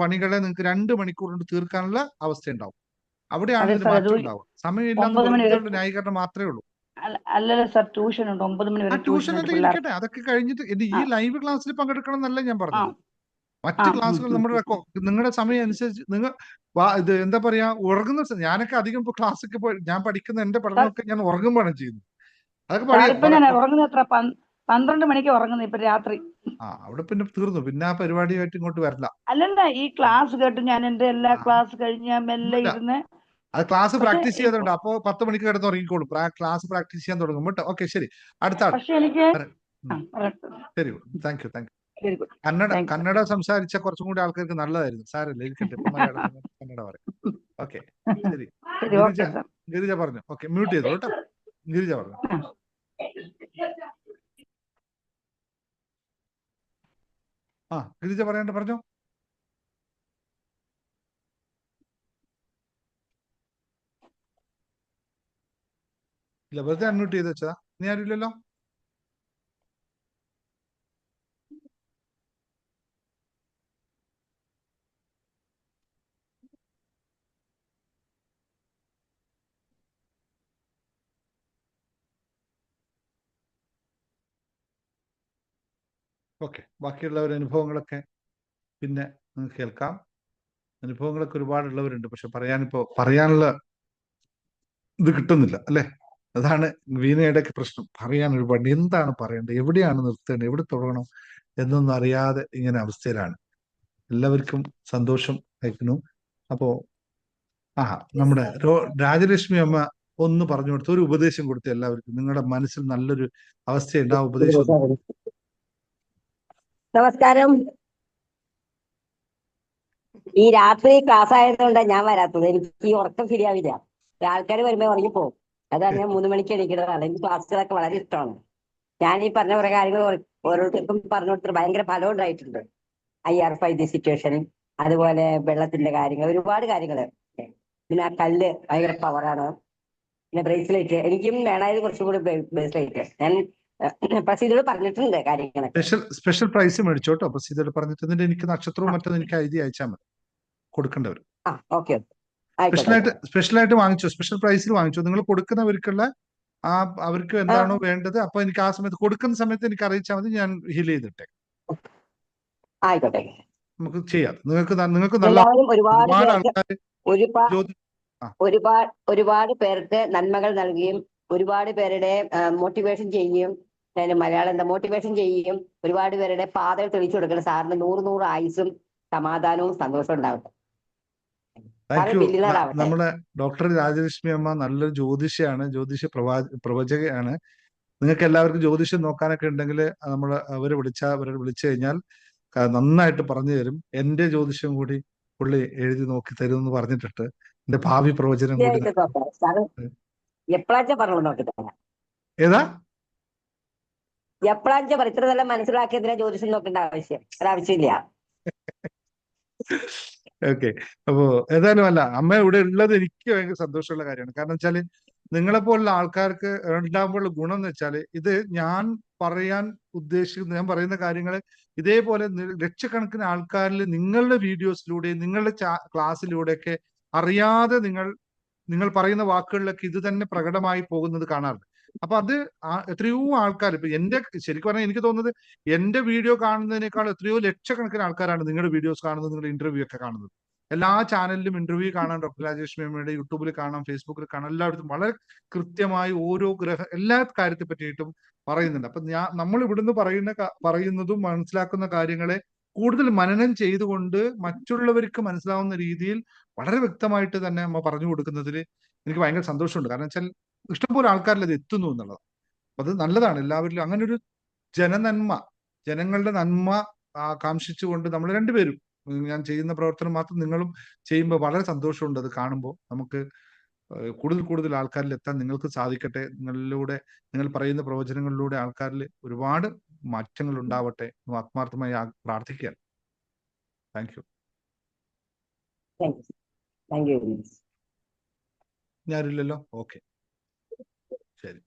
പണികളെ നിങ്ങൾക്ക് 2 മണിക്കൂർ കൊണ്ട് തീർക്കാനുള്ള അവസ്ഥ ഉണ്ടാവും. അവിടെയാണ് ഇതിന് മാറ്റം ഉണ്ടാവുക. സമയമില്ല എന്നുള്ള ന്യായീകരണം മാത്രമേ ഉള്ളൂ. അല്ലല്ലോ സാർ, ട്യൂഷൻ ഉണ്ട് 9 മണി വരെ. ട്യൂഷൻ ഒക്കെ ഇരിക്കട്ടെ, അതൊക്കെ കഴിഞ്ഞിട്ട് ഈ ലൈവ് ക്ലാസ്സിൽ പങ്കെടുക്കണം എന്നല്ല ഞാൻ പറഞ്ഞത്. മറ്റ് ക്ലാസ്സുകൾ നിങ്ങളുടെ സമയം അനുസരിച്ച് നിങ്ങൾ ഇത് എന്താ പറയാ, ഉറങ്ങുന്ന ഞാനൊക്കെ അധികം ഇപ്പൊ ക്ലാസ്സൊക്കെ പോയി ഞാൻ പഠിക്കുന്ന എന്റെ പഠനമൊക്കെ ഞാൻ ഉറങ്ങുമ്പോഴാണ് ചെയ്യുന്നത്. അതൊക്കെ 12 മണിക്ക് ഉറങ്ങുന്നത് ഇപ്പൊ രാത്രി. അവിടെ പിന്നെ തീർന്നു, പിന്നെ ആ പരിപാടിയായിട്ട് ഇങ്ങോട്ട് വരില്ല. അല്ലല്ല, ഈ ക്ലാസ് കേട്ട് ഞാൻ എന്റെ എല്ലാ ക്ലാസ് കഴിഞ്ഞ മെല്ലെ ഇരുന്ന് അത് ക്ലാസ് പ്രാക്ടീസ് ചെയ്തോണ്ട് അപ്പൊ 10 മണിക്ക് കിടന്ന് ഉറങ്ങിക്കോളും. ക്ലാസ് പ്രാക്ടീസ് ചെയ്യാൻ തുടങ്ങും കേട്ടോ. ഓക്കെ, ശരി, അടുത്ത ആൾ. ശരി, താങ്ക് യു. കന്നഡ സംസാരിച്ച കുറച്ചും കൂടി ആൾക്കാർക്ക് നല്ലതായിരുന്നു. സാരല്ല, ഇരിക്കട്ടെ, ഇപ്പൊ മലയാളം കന്നഡ പറയും. ഓക്കെ, ശരി. ഗിരിജ പറഞ്ഞു. ഓക്കെ, മ്യൂട്ട് ചെയ്തോ കേട്ടോ. ഗിരിജ പറഞ്ഞു. ഗിരിജ പറയണ്ട, പറഞ്ഞോ. ഇല്ല, വെറുതെ അൺമ്യൂട്ട് ചെയ്ത് വെച്ചതാ. നീ ആരുമില്ലല്ലോ. ഓക്കെ, ബാക്കിയുള്ളവരുടെ അനുഭവങ്ങളൊക്കെ പിന്നെ നിങ്ങൾക്ക് കേൾക്കാം. അനുഭവങ്ങളൊക്കെ ഒരുപാടുള്ളവരുണ്ട്, പക്ഷെ പറയാനുള്ള ഇത് കിട്ടുന്നില്ല അല്ലെ. അതാണ് വീണയുടെ ഒക്കെ പ്രശ്നം. പറയാൻ ഒരുപാട്, എന്താണ് പറയേണ്ടത്, എവിടെയാണ് നിർത്തേണ്ടത്, എവിടെ തുടങ്ങണം എന്നൊന്നും അറിയാതെ ഇങ്ങനെ അവസ്ഥയിലാണ്. എല്ലാവർക്കും സന്തോഷം അയക്കുന്നു. അപ്പോ നമ്മുടെ രാജലക്ഷ്മി അമ്മ ഒന്ന് പറഞ്ഞു കൊടുത്ത ഒരു ഉപദേശം കൊടുത്ത് എല്ലാവർക്കും നിങ്ങളുടെ മനസ്സിൽ നല്ലൊരു അവസ്ഥയുണ്ട്. ആ ഉപദേശം. നമസ്കാരം. ഈ രാത്രി ക്ലാസ് ആയതുകൊണ്ടാണ് ഞാൻ വരാത്തത്. എനിക്ക് ഈ ഉറക്കം ശരിയാവില്ല. ആൾക്കാർ വരുമ്പോ ഉറങ്ങിപ്പോകും. അതാണ് ഞാൻ 3 മണിക്ക് എണീക്കുന്നതാണ്. എനിക്ക് ക്ലാസ്സുകളൊക്കെ വളരെ ഇഷ്ടമാണ്. ഞാൻ ഈ പറഞ്ഞ കുറെ കാര്യങ്ങൾ ഓരോരുത്തർക്കും പറഞ്ഞു കൊടുത്തിട്ട് ഭയങ്കര ഫലം ഉണ്ടായിട്ടുണ്ട്. IR5 സിറ്റുവേഷൻ, അതുപോലെ വെള്ളത്തിന്റെ കാര്യങ്ങൾ, ഒരുപാട് കാര്യങ്ങൾ. പിന്നെ ആ കല്ല് ഭയങ്കര പവറാണ്. പിന്നെ ബ്രേസ്ലെറ്റ് എനിക്കും വേണമായിരുന്നു, കുറച്ചും കൂടി ബ്രേസ്ലെറ്റ്. ഞാൻ പ്രസീദോട് പറഞ്ഞിട്ടുണ്ട് കാര്യങ്ങളൊക്കെ. Special price മേടിച്ചോട്ടോ. പ്രസീദോട് പറഞ്ഞിട്ട് എനിക്ക് നക്ഷത്രവും മറ്റൊന്നും എനിക്ക് എഴുതി അയച്ചാൽ മതി, കൊടുക്കേണ്ടവർ. സ്പെഷ്യലായിട്ട് വാങ്ങിച്ചോ, സ്പെഷ്യൽ പ്രൈസിൽ വാങ്ങിച്ചോ. നിങ്ങൾ കൊടുക്കുന്നവർക്കുള്ള അവർക്ക് എന്താണോ വേണ്ടത്, അപ്പൊ എനിക്ക് ആ സമയത്ത് കൊടുക്കുന്ന സമയത്ത് എനിക്ക് അറിയിച്ചാൽ മതി, ഞാൻ ഹീൽ ചെയ്തിട്ടെ. ആയിക്കോട്ടെ, നമുക്ക് ചെയ്യാം. നിങ്ങൾക്ക് നല്ല ഒരുപാട് പേർക്ക് നന്മകൾ നൽകുകയും ഒരുപാട് പേരുടെ മോട്ടിവേഷൻ ചെയ്യുകയും, മലയാളം മോട്ടിവേഷൻ ചെയ്യുകയും ഒരുപാട് പേരുടെ പാതകൾ തെളിച്ചു കൊടുക്കണം. സാറിന് 100 ആയുസ്സും സമാധാനവും സന്തോഷവും ഉണ്ടാവട്ടെ. നമ്മുടെ ഡോക്ടർ രാജലക്ഷ്മി അമ്മ നല്ലൊരു ജ്യോതിഷയാണ്, പ്രവചകയാണ്. നിങ്ങൾക്ക് എല്ലാവർക്കും ജ്യോതിഷം നോക്കാനൊക്കെ ഉണ്ടെങ്കിൽ അവരെ വിളിച്ചു കഴിഞ്ഞാൽ നന്നായിട്ട് പറഞ്ഞു തരും. എന്റെ ജ്യോതിഷം കൂടി പുള്ളി എഴുതി നോക്കി തരും എന്ന് പറഞ്ഞിട്ടുണ്ട്. എന്റെ ഭാവി പ്രവചനം കൂടി. ഏതാ ഇത്ര നല്ല മനസ്സിലാക്കിയതിനെ ജ്യോതിഷം നോക്കേണ്ട ആവശ്യമില്ല. ഓക്കെ, അപ്പോ ഏതായാലും അമ്മ ഇവിടെ ഉള്ളത് എനിക്ക് ഭയങ്കര സന്തോഷമുള്ള കാര്യമാണ്. കാരണം വെച്ചാല് നിങ്ങളെപ്പോലുള്ള ആൾക്കാർക്ക് ഉണ്ടാകുമ്പോഴുള്ള ഗുണം എന്ന് വെച്ചാല്, ഇത് ഞാൻ പറയുന്ന കാര്യങ്ങൾ ഇതേപോലെ ലക്ഷക്കണക്കിന് ആൾക്കാരിൽ നിങ്ങളുടെ വീഡിയോസിലൂടെ, നിങ്ങളുടെ ക്ലാസ്സിലൂടെയൊക്കെ അറിയാതെ നിങ്ങൾ പറയുന്ന വാക്കുകളിലൊക്കെ ഇത് തന്നെ പ്രകടമായി പോകുന്നത് കാണാറുണ്ട്. അപ്പൊ അത് എത്രയോ ആൾക്കാർ ഇപ്പൊ എന്റെ ശരിക്കും പറഞ്ഞാൽ എനിക്ക് തോന്നുന്നത് എന്റെ വീഡിയോ കാണുന്നതിനേക്കാൾ എത്രയോ ലക്ഷക്കണക്കിന് ആൾക്കാരാണ് നിങ്ങളുടെ വീഡിയോസ് കാണുന്നത്, നിങ്ങളുടെ ഇന്റർവ്യൂ ഒക്കെ കാണുന്നത്. എല്ലാ ചാനലിലും ഇന്റർവ്യൂ കാണാൻ ഡോക്ടർ രാജേഷ് മേമയുടെ യൂട്യൂബിൽ കാണാം, ഫേസ്ബുക്കിൽ കാണാം, എല്ലായിടത്തും വളരെ കൃത്യമായി ഓരോ എല്ലാ കാര്യത്തെ പറ്റിയിട്ടും പറയുന്നുണ്ട്. അപ്പൊ നമ്മൾ ഇവിടുന്ന് പറയുന്നതും മനസ്സിലാക്കുന്ന കാര്യങ്ങളെ കൂടുതൽ മനനം ചെയ്തുകൊണ്ട് മറ്റുള്ളവർക്ക് മനസ്സിലാവുന്ന രീതിയിൽ വളരെ വ്യക്തമായിട്ട് തന്നെ അമ്മ പറഞ്ഞു കൊടുക്കുന്നതിൽ എനിക്ക് ഭയങ്കര സന്തോഷമുണ്ട്. കാരണം വെച്ചാൽ ഇഷ്ടംപോലെ ആൾക്കാരിൽ അത് എത്തുന്നു എന്നുള്ളത്. അത് നല്ലതാണ്. എല്ലാവരിലും അങ്ങനെ ഒരു ജനങ്ങളുടെ നന്മ ആകാംക്ഷിച്ചുകൊണ്ട് നമ്മൾ രണ്ടുപേരും, ഞാൻ ചെയ്യുന്ന പ്രവർത്തനം മാത്രം നിങ്ങളും ചെയ്യുമ്പോൾ വളരെ സന്തോഷമുണ്ട്. അത് കാണുമ്പോൾ നമുക്ക് കൂടുതൽ ആൾക്കാരിൽ എത്താൻ നിങ്ങൾക്ക് സാധിക്കട്ടെ. നിങ്ങൾ പറയുന്ന പ്രവചനങ്ങളിലൂടെ ആൾക്കാരിൽ ഒരുപാട് മാറ്റങ്ങൾ ഉണ്ടാവട്ടെ എന്ന് ആത്മാർത്ഥമായി പ്രാർത്ഥിക്കുകയാണ്. Thank you. Thank you. ഞാനില്ലല്ലോ. ഓക്കെ, ശരി.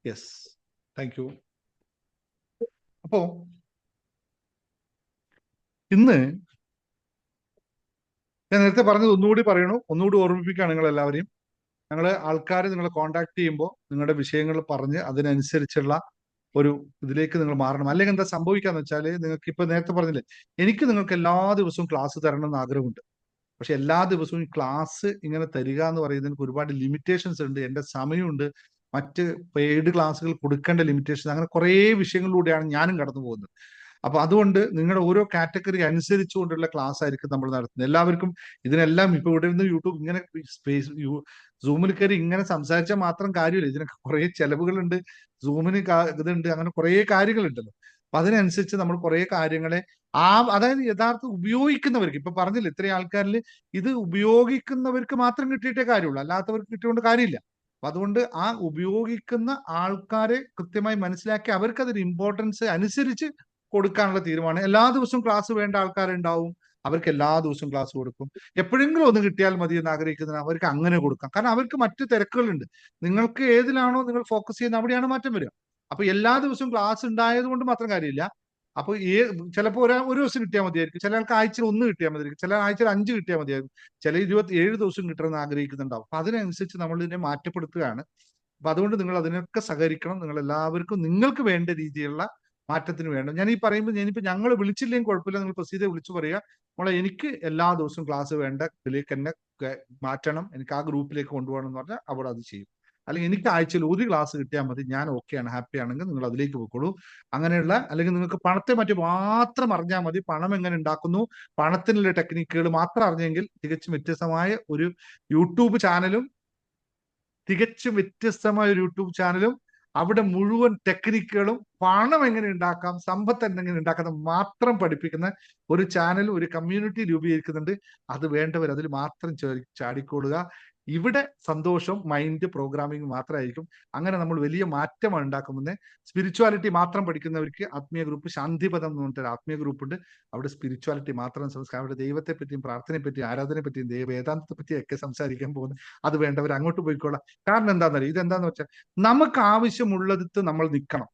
Yes, thank you. അപ്പോ ഇന്ന് ഞാൻ നേരത്തെ പറഞ്ഞത് ഒന്നുകൂടി ഓർമ്മിപ്പിക്കുകയാണ് നിങ്ങൾ എല്ലാവരെയും. ആൾക്കാർ നിങ്ങളെ കോണ്ടാക്ട് ചെയ്യുമ്പോൾ നിങ്ങളുടെ വിഷയങ്ങൾ പറഞ്ഞ് അതിനനുസരിച്ചുള്ള ഒരു ഇതിലേക്ക് നിങ്ങൾ മാറണം. അല്ലെങ്കിൽ എന്താ സംഭവിക്കാന്ന് വെച്ചാൽ, നിങ്ങൾക്ക് ഇപ്പൊ നേരത്തെ പറഞ്ഞില്ലേ, എനിക്ക് നിങ്ങൾക്ക് എല്ലാ ദിവസവും ക്ലാസ് തരണം എന്ന് ആഗ്രഹമുണ്ട്. പക്ഷെ എല്ലാ ദിവസവും ക്ലാസ് ഇങ്ങനെ തരിക എന്ന് പറയുന്നതിന് ഒരുപാട് ലിമിറ്റേഷൻസ് ഉണ്ട്. എൻ്റെ സമയമുണ്ട്, മറ്റ് പെയ്ഡ് ക്ലാസ്സുകൾ കൊടുക്കേണ്ട ലിമിറ്റേഷൻ, അങ്ങനെ കുറേ വിഷയങ്ങളിലൂടെയാണ് ഞാനും കടന്നു പോകുന്നത്. അപ്പൊ അതുകൊണ്ട് നിങ്ങളുടെ ഓരോ കാറ്റഗറി അനുസരിച്ചുകൊണ്ടുള്ള ക്ലാസ് ആയിരിക്കും നമ്മൾ നടത്തുന്നത്. എല്ലാവർക്കും ഇതിനെല്ലാം ഇപ്പൊ ഇവിടെ നിന്ന് യൂട്യൂബ് ഇങ്ങനെ സൂമിൽ കയറി ഇങ്ങനെ സംസാരിച്ചാൽ മാത്രം കാര്യമില്ല. ഇതിനൊക്കെ കുറേ ചെലവുകളുണ്ട്, സൂമിന് ഇതുണ്ട്, അങ്ങനെ കുറേ കാര്യങ്ങളുണ്ടല്ലോ. അപ്പൊ അതിനനുസരിച്ച് നമ്മൾ കുറേ കാര്യങ്ങളെ അതായത് യഥാർത്ഥ ഉപയോഗിക്കുന്നവർക്ക്, ഇപ്പൊ പറഞ്ഞില്ല ഇത്രയും ആൾക്കാരിൽ ഇത് ഉപയോഗിക്കുന്നവർക്ക് മാത്രം കിട്ടിയിട്ടേ കാര്യമുള്ളൂ, അല്ലാത്തവർക്ക് കിട്ടിയോണ്ട് കാര്യമില്ല. അപ്പൊ അതുകൊണ്ട് ആ ഉപയോഗിക്കുന്ന ആൾക്കാരെ കൃത്യമായി മനസ്സിലാക്കി അവർക്ക് അതിന് ഇമ്പോർട്ടൻസ് അനുസരിച്ച് കൊടുക്കാനുള്ള തീരുമാനം. എല്ലാ ദിവസവും ക്ലാസ് വേണ്ട ആൾക്കാരുണ്ടാവും, അവർക്ക് എല്ലാ ദിവസവും ക്ലാസ് കൊടുക്കും. എപ്പോഴെങ്കിലും ഒന്ന് കിട്ടിയാൽ മതി എന്ന് ആഗ്രഹിക്കുന്നതിന് അവർക്ക് അങ്ങനെ കൊടുക്കാം. കാരണം അവർക്ക് മറ്റു തിരക്കുകളുണ്ട്. നിങ്ങൾക്ക് ഏതിലാണോ നിങ്ങൾ ഫോക്കസ് ചെയ്യുന്നത് അവിടെയാണ് മാറ്റം വരിക. അപ്പൊ എല്ലാ ദിവസവും ക്ലാസ് ഉണ്ടായത് കൊണ്ട് മാത്രം കാര്യമില്ല. അപ്പൊ ചിലപ്പോൾ ഒരു ദിവസം കിട്ടിയാൽ മതിയായിരിക്കും, ചില ആൾക്ക് ആഴ്ചയിൽ 1 കിട്ടിയാൽ മതിയായിരിക്കും, ചില ആഴ്ചയിൽ 5 കിട്ടിയാൽ മതിയായിരിക്കും, ചില 27 ദിവസം കിട്ടണമെന്ന് ആഗ്രഹിക്കുന്നുണ്ടാവും. അപ്പൊ അതിനനുസരിച്ച് നമ്മൾ ഇതിനെ മാറ്റപ്പെടുത്തുകയാണ്. അപ്പൊ അതുകൊണ്ട് നിങ്ങൾ അതിനൊക്കെ സഹകരിക്കണം. നിങ്ങൾ എല്ലാവർക്കും നിങ്ങൾക്ക് വേണ്ട രീതിയിലുള്ള മാറ്റത്തിന് വേണം. ഞാൻ ഈ പറയുമ്പോൾ ഞങ്ങൾ വിളിച്ചില്ലെങ്കിൽ കുഴപ്പമില്ല, നിങ്ങൾ പ്രസീതെ വിളിച്ചു പറയുക, മോളെ എനിക്ക് എല്ലാ ദിവസവും ക്ലാസ് വേണ്ട, ഇതിലേക്ക് എന്നെ മാറ്റണം, എനിക്ക് ആ ഗ്രൂപ്പിലേക്ക് കൊണ്ടുപോകണം എന്ന് പറഞ്ഞാൽ അവിടെ അത് ചെയ്യും. അല്ലെങ്കിൽ എനിക്ക് ആഴ്ചയിൽ 1 ക്ലാസ് കിട്ടിയാൽ മതി, ഞാൻ ഓക്കെയാണ്, ഹാപ്പി ആണെങ്കിൽ നിങ്ങൾ അതിലേക്ക് പോയിക്കോളൂ. അങ്ങനെയുള്ള, അല്ലെങ്കിൽ നിങ്ങൾക്ക് പണത്തെ പറ്റി മാത്രം അറിഞ്ഞാൽ മതി, പണം എങ്ങനെ ഉണ്ടാക്കുന്നു, പണത്തിനുള്ള ടെക്നിക്കുകൾ മാത്രം അറിഞ്ഞെങ്കിൽ തികച്ചും വ്യത്യസ്തമായ ഒരു യൂട്യൂബ് ചാനലും അവിടെ മുഴുവൻ ടെക്നിക്കുകളും പണം എങ്ങനെ ഉണ്ടാക്കാം, സമ്പത്ത് എങ്ങനെ ഉണ്ടാക്കാം മാത്രം പഠിപ്പിക്കുന്ന ഒരു ചാനൽ, ഒരു കമ്മ്യൂണിറ്റി രൂപീകരിക്കുന്നുണ്ട്. അത് വേണ്ടവർ അതിൽ മാത്രം ചാടിക്കൊള്ളുക. ഇവിടെ സന്തോഷം മൈൻഡ് പ്രോഗ്രാമിംഗ് മാത്രമായിരിക്കും. അങ്ങനെ നമ്മൾ വലിയ മാറ്റമാണ് ഉണ്ടാക്കുന്നത്. സ്പിരിച്വാലിറ്റി മാത്രം പഠിക്കുന്നവർക്ക് ആത്മീയ ഗ്രൂപ്പ് ശാന്തിപദം എന്ന് പറഞ്ഞിട്ട് ആത്മീയ ഗ്രൂപ്പ് ഉണ്ട്. അവിടെ സ്പിരിച്വാലിറ്റി മാത്രം സംസ്കാരം, അവിടെ ദൈവത്തെ പറ്റിയും പ്രാർത്ഥനയെ പറ്റിയും ആരാധനയെ പറ്റിയും വേദാന്തത്തെ പറ്റിയും ഒക്കെ സംസാരിക്കാൻ പോകുന്നത്. അത് വേണ്ടവർ അങ്ങോട്ട് പോയിക്കോളാം. കാരണം എന്താണെന്നറിയാം, ഇതെന്താന്ന് വെച്ചാൽ നമുക്ക് ആവശ്യമുള്ളതിട്ട് നമ്മൾ നിൽക്കണം.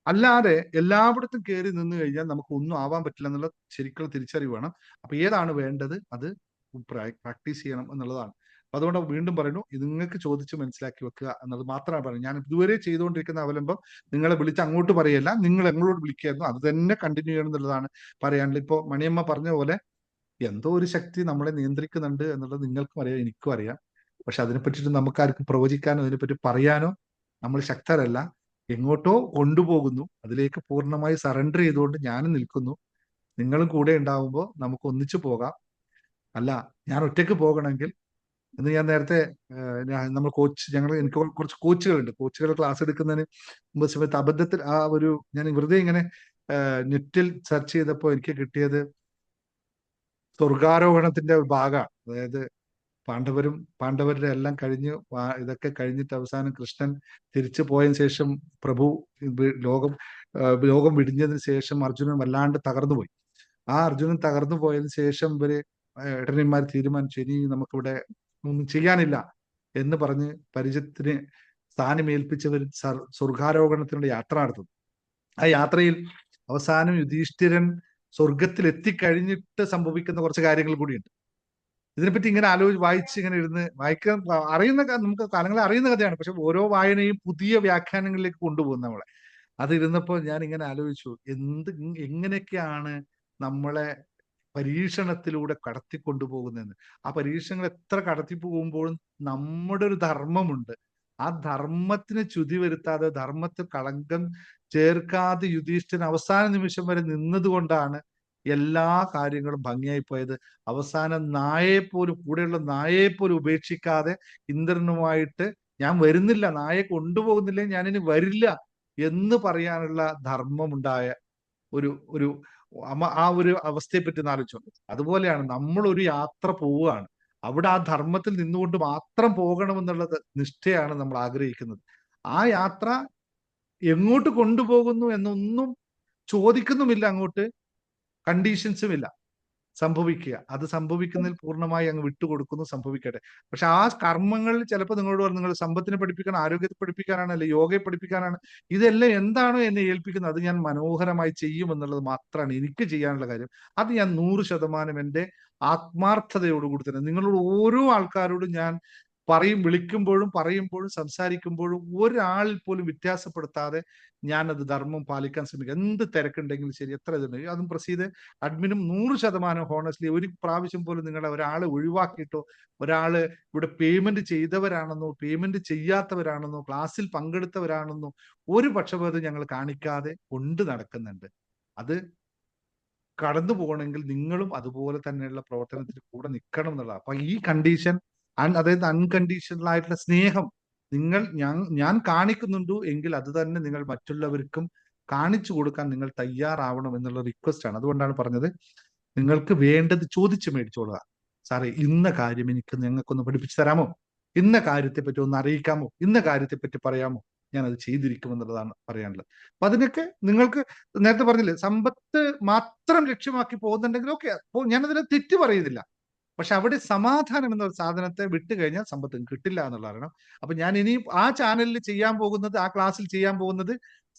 അല്ലാതെ എല്ലായിടത്തും കയറി നിന്ന് കഴിഞ്ഞാൽ നമുക്ക് ഒന്നും ആവാൻ പറ്റില്ല എന്നുള്ള ശരിക്കുള്ള തിരിച്ചറിവ് വേണം. അപ്പൊ ഏതാണ് വേണ്ടത് അത് പ്രാക്ടീസ് ചെയ്യണം എന്നുള്ളതാണ്. അപ്പൊ അതുകൊണ്ട് വീണ്ടും പറയുന്നു, ഇത് നിങ്ങൾക്ക് ചോദിച്ച് മനസ്സിലാക്കി വെക്കുക എന്നുള്ളത് മാത്രമാണ് പറയുന്നത്. ഞാൻ ഇതുവരെ ചെയ്തുകൊണ്ടിരിക്കുന്ന അവലംബം നിങ്ങളെ വിളിച്ച് അങ്ങോട്ട് പറയല്ല, നിങ്ങൾ എങ്ങളോട് വിളിക്കായിരുന്നു, അത് തന്നെ കണ്ടിന്യൂ ചെയ്യണം എന്നുള്ളതാണ് പറയാനുള്ളത്. ഇപ്പൊ മണിയമ്മ പറഞ്ഞ പോലെ എന്തോ ഒരു ശക്തി നമ്മളെ നിയന്ത്രിക്കുന്നുണ്ട് എന്നുള്ളത് നിങ്ങൾക്കും അറിയാം, എനിക്കും അറിയാം. പക്ഷെ അതിനെ പറ്റിയിട്ട് നമുക്കാർക്കും പ്രവചിക്കാനോ അതിനെപ്പറ്റി പറയാനോ നമ്മൾ ശക്തരല്ല. എങ്ങോട്ടോ കൊണ്ടുപോകുന്നു, അതിലേക്ക് പൂർണ്ണമായി സറണ്ടർ ചെയ്തുകൊണ്ട് ഞാനും നിൽക്കുന്നു. നിങ്ങളും കൂടെ ഉണ്ടാവുമ്പോൾ നമുക്ക് ഒന്നിച്ചു പോകാം. അല്ല ഞാൻ ഒറ്റയ്ക്ക് പോകണമെങ്കിൽ എന്ന് ഞാൻ നേരത്തെ നമ്മൾ എനിക്ക് കുറച്ച് കോച്ചുകളുണ്ട്. കോച്ചുകൾ ക്ലാസ് എടുക്കുന്നതിന് സമയത്ത് അബദ്ധത്തിൽ ഞാൻ വെറുതെ ഇങ്ങനെ നെറ്റിൽ സെർച്ച് ചെയ്തപ്പോൾ എനിക്ക് കിട്ടിയത് സ്വർഗാരോഹണത്തിന്റെ ഭാഗമാണ്. അതായത് പാണ്ഡവരുടെ എല്ലാം കഴിഞ്ഞ് ഇതൊക്കെ കഴിഞ്ഞിട്ട് അവസാനം കൃഷ്ണൻ തിരിച്ചു പോയതിനു ശേഷം പ്രഭു ലോകം വിടിഞ്ഞതിന് ശേഷം അർജുനൻ വല്ലാണ്ട് തകർന്നുപോയി. ആ അർജുനൻ തകർന്നു പോയതിനു ശേഷം ഇവര് ഏട്ടന്മാർ തീരുമാനിച്ചു, ഇനി നമുക്കിവിടെ ഒന്നും ചെയ്യാനില്ല എന്ന് പറഞ്ഞ് പരിചയത്തിന് സ്ഥാനമേൽപ്പിച്ചവർ സ്വർഗാരോഹണത്തിനുള്ള യാത്ര നടത്തുന്നു. ആ യാത്രയിൽ അവസാനം യുധിഷ്ഠിരൻ സ്വർഗത്തിൽ എത്തിക്കഴിഞ്ഞിട്ട് സംഭവിക്കുന്ന കുറച്ച് കാര്യങ്ങൾ കൂടിയുണ്ട്. ഇതിനെപ്പറ്റി ഇങ്ങനെ വായിച്ച് ഇങ്ങനെ ഇരുന്ന് വായിക്കാൻ നമുക്ക് കാലങ്ങളെ അറിയുന്ന കഥയാണ്. പക്ഷെ ഓരോ വായനയും പുതിയ വ്യാഖ്യാനങ്ങളിലേക്ക് കൊണ്ടുപോകും നമ്മളെ. അതിരുന്നപ്പോൾ ഞാൻ ഇങ്ങനെ ആലോചിച്ചു, എങ്ങനെയൊക്കെയാണ് നമ്മളെ പരീക്ഷണത്തിലൂടെ കടത്തിക്കൊണ്ടുപോകുന്നതെന്ന്. ആ പരീക്ഷണങ്ങൾ എത്ര കടത്തി പോകുമ്പോഴും നമ്മുടെ ഒരു ധർമ്മമുണ്ട്. ആ ധർമ്മത്തിന് ച്യുതി വരുത്താതെ, ധർമ്മത്തിൽ കളങ്കം ചേർക്കാതെ യുധിഷ്ഠിരൻ അവസാന നിമിഷം വരെ നിന്നതുകൊണ്ടാണ് എല്ലാ കാര്യങ്ങളും ഭംഗിയായി പോയത്. അവസാനം കൂടെയുള്ള നായയെപ്പോലും ഉപേക്ഷിക്കാതെ ഇന്ദ്രനുമായിട്ട് ഞാൻ വരുന്നില്ല, നായെ കൊണ്ടുപോകുന്നില്ല, ഞാനിനി വരില്ല എന്ന് പറയാനുള്ള ധർമ്മമുണ്ടായ ഒരു ആ ഒരു അവസ്ഥയെ പറ്റി ആലോചിച്ചു. അതുപോലെയാണ് നമ്മൾ ഒരു യാത്ര പോവുകയാണ്, അവിടെ ആ ധർമ്മത്തിൽ നിന്നുകൊണ്ട് മാത്രം പോകണമെന്നുള്ളത് നിഷ്ഠയാണ് നമ്മൾ ആഗ്രഹിക്കുന്നത്. ആ യാത്ര എങ്ങോട്ട് കൊണ്ടുപോകുന്നു എന്നൊന്നും ചോദിക്കുന്നുമില്ല, അങ്ങോട്ട് കണ്ടീഷൻസും ഇല്ല. സംഭവിക്കുക, അത് സംഭവിക്കുന്നതിൽ പൂർണ്ണമായി അങ്ങ് വിട്ടുകൊടുക്കുന്നു, സംഭവിക്കട്ടെ. പക്ഷെ ആ കർമ്മങ്ങളിൽ ചിലപ്പോൾ നിങ്ങളോട് പറഞ്ഞു, നിങ്ങൾ സമ്പത്തിനെ പഠിപ്പിക്കാൻ, ആരോഗ്യത്തെ പഠിപ്പിക്കാനാണ്, അല്ലെ യോഗയെ പഠിപ്പിക്കാനാണ്, ഇതെല്ലാം എന്താണോ എന്നെ ഏൽപ്പിക്കുന്നത് അത് ഞാൻ മനോഹരമായി ചെയ്യുമെന്നുള്ളത് മാത്രമാണ് എനിക്ക് ചെയ്യാനുള്ള കാര്യം. അത് ഞാൻ 100% എൻ്റെ ആത്മാർത്ഥതയോടുകൂടി തന്നെ നിങ്ങളോട് ഓരോ ആൾക്കാരോടും ഞാൻ വിളിക്കുമ്പോഴും പറയുമ്പോഴും സംസാരിക്കുമ്പോഴും ഒരാളിൽ പോലും വ്യത്യാസപ്പെടുത്താതെ ഞാൻ അത് ധർമ്മം പാലിക്കാൻ ശ്രമിക്കുക. എന്ത് തിരക്കുണ്ടെങ്കിലും ശരി, എത്ര ഇതുണ്ടെങ്കിലും. അതും പ്രസീദ് അഡ്മിനും 100% ഹോണസ്റ്റ്ലി ഒരു പ്രാവശ്യം പോലും നിങ്ങളെ ഒരാളെ ഒഴിവാക്കിയിട്ടോ, ഒരാള് ഇവിടെ പേയ്മെന്റ് ചെയ്തവരാണെന്നോ പേയ്മെന്റ് ചെയ്യാത്തവരാണെന്നോ ക്ലാസ്സിൽ പങ്കെടുത്തവരാണെന്നോ ഒരു പക്ഷപാതം ഞങ്ങൾ കാണിക്കാതെ കൊണ്ട് നടക്കുന്നുണ്ട്. അത് കടന്നു പോകണമെങ്കിൽ നിങ്ങളും അതുപോലെ തന്നെയുള്ള പ്രവർത്തനത്തിൽ കൂടെ നിൽക്കണം എന്നുള്ളതാണ്. അപ്പൊ ഈ കണ്ടീഷൻ, അതായത് അൺകണ്ടീഷണൽ ആയിട്ടുള്ള സ്നേഹം ഞാൻ കാണിക്കുന്നുണ്ടോ എങ്കിൽ അത് തന്നെ നിങ്ങൾ മറ്റുള്ളവർക്കും കാണിച്ചു കൊടുക്കാൻ നിങ്ങൾ തയ്യാറാവണം എന്നുള്ള റിക്വസ്റ്റ് ആണ്. അതുകൊണ്ടാണ് പറഞ്ഞത്, നിങ്ങൾക്ക് വേണ്ടത് ചോദിച്ചു മേടിച്ചോളുക. സാറേ ഇന്ന കാര്യം ഞങ്ങൾക്കൊന്ന് പഠിപ്പിച്ചു തരാമോ, ഇന്ന കാര്യത്തെ പറ്റി ഒന്ന് അറിയിക്കാമോ, ഇന്ന കാര്യത്തെ പറ്റി പറയാമോ, ഞാനത് ചെയ്തിരിക്കുമെന്നുള്ളതാണ് പറയാനുള്ളത്. അപ്പൊ അതിനൊക്കെ നിങ്ങൾക്ക് നേരത്തെ പറഞ്ഞില്ലേ, സമ്പത്ത് മാത്രം ലക്ഷ്യമാക്കി പോകുന്നുണ്ടെങ്കിൽ ഓക്കെ, ഞാനതിനെ തെറ്റ് പറയുന്നില്ല. പക്ഷെ അവിടെ സമാധാനം എന്ന സാധനത്തെ വിട്ടുകഴിഞ്ഞാൽ സമ്പത്ത് കിട്ടില്ല എന്നുള്ളതാണ്. അപ്പൊ ഞാൻ ഇനി ആ ചാനലിൽ ചെയ്യാൻ പോകുന്നത്, ആ ക്ലാസ്സിൽ ചെയ്യാൻ പോകുന്നത്,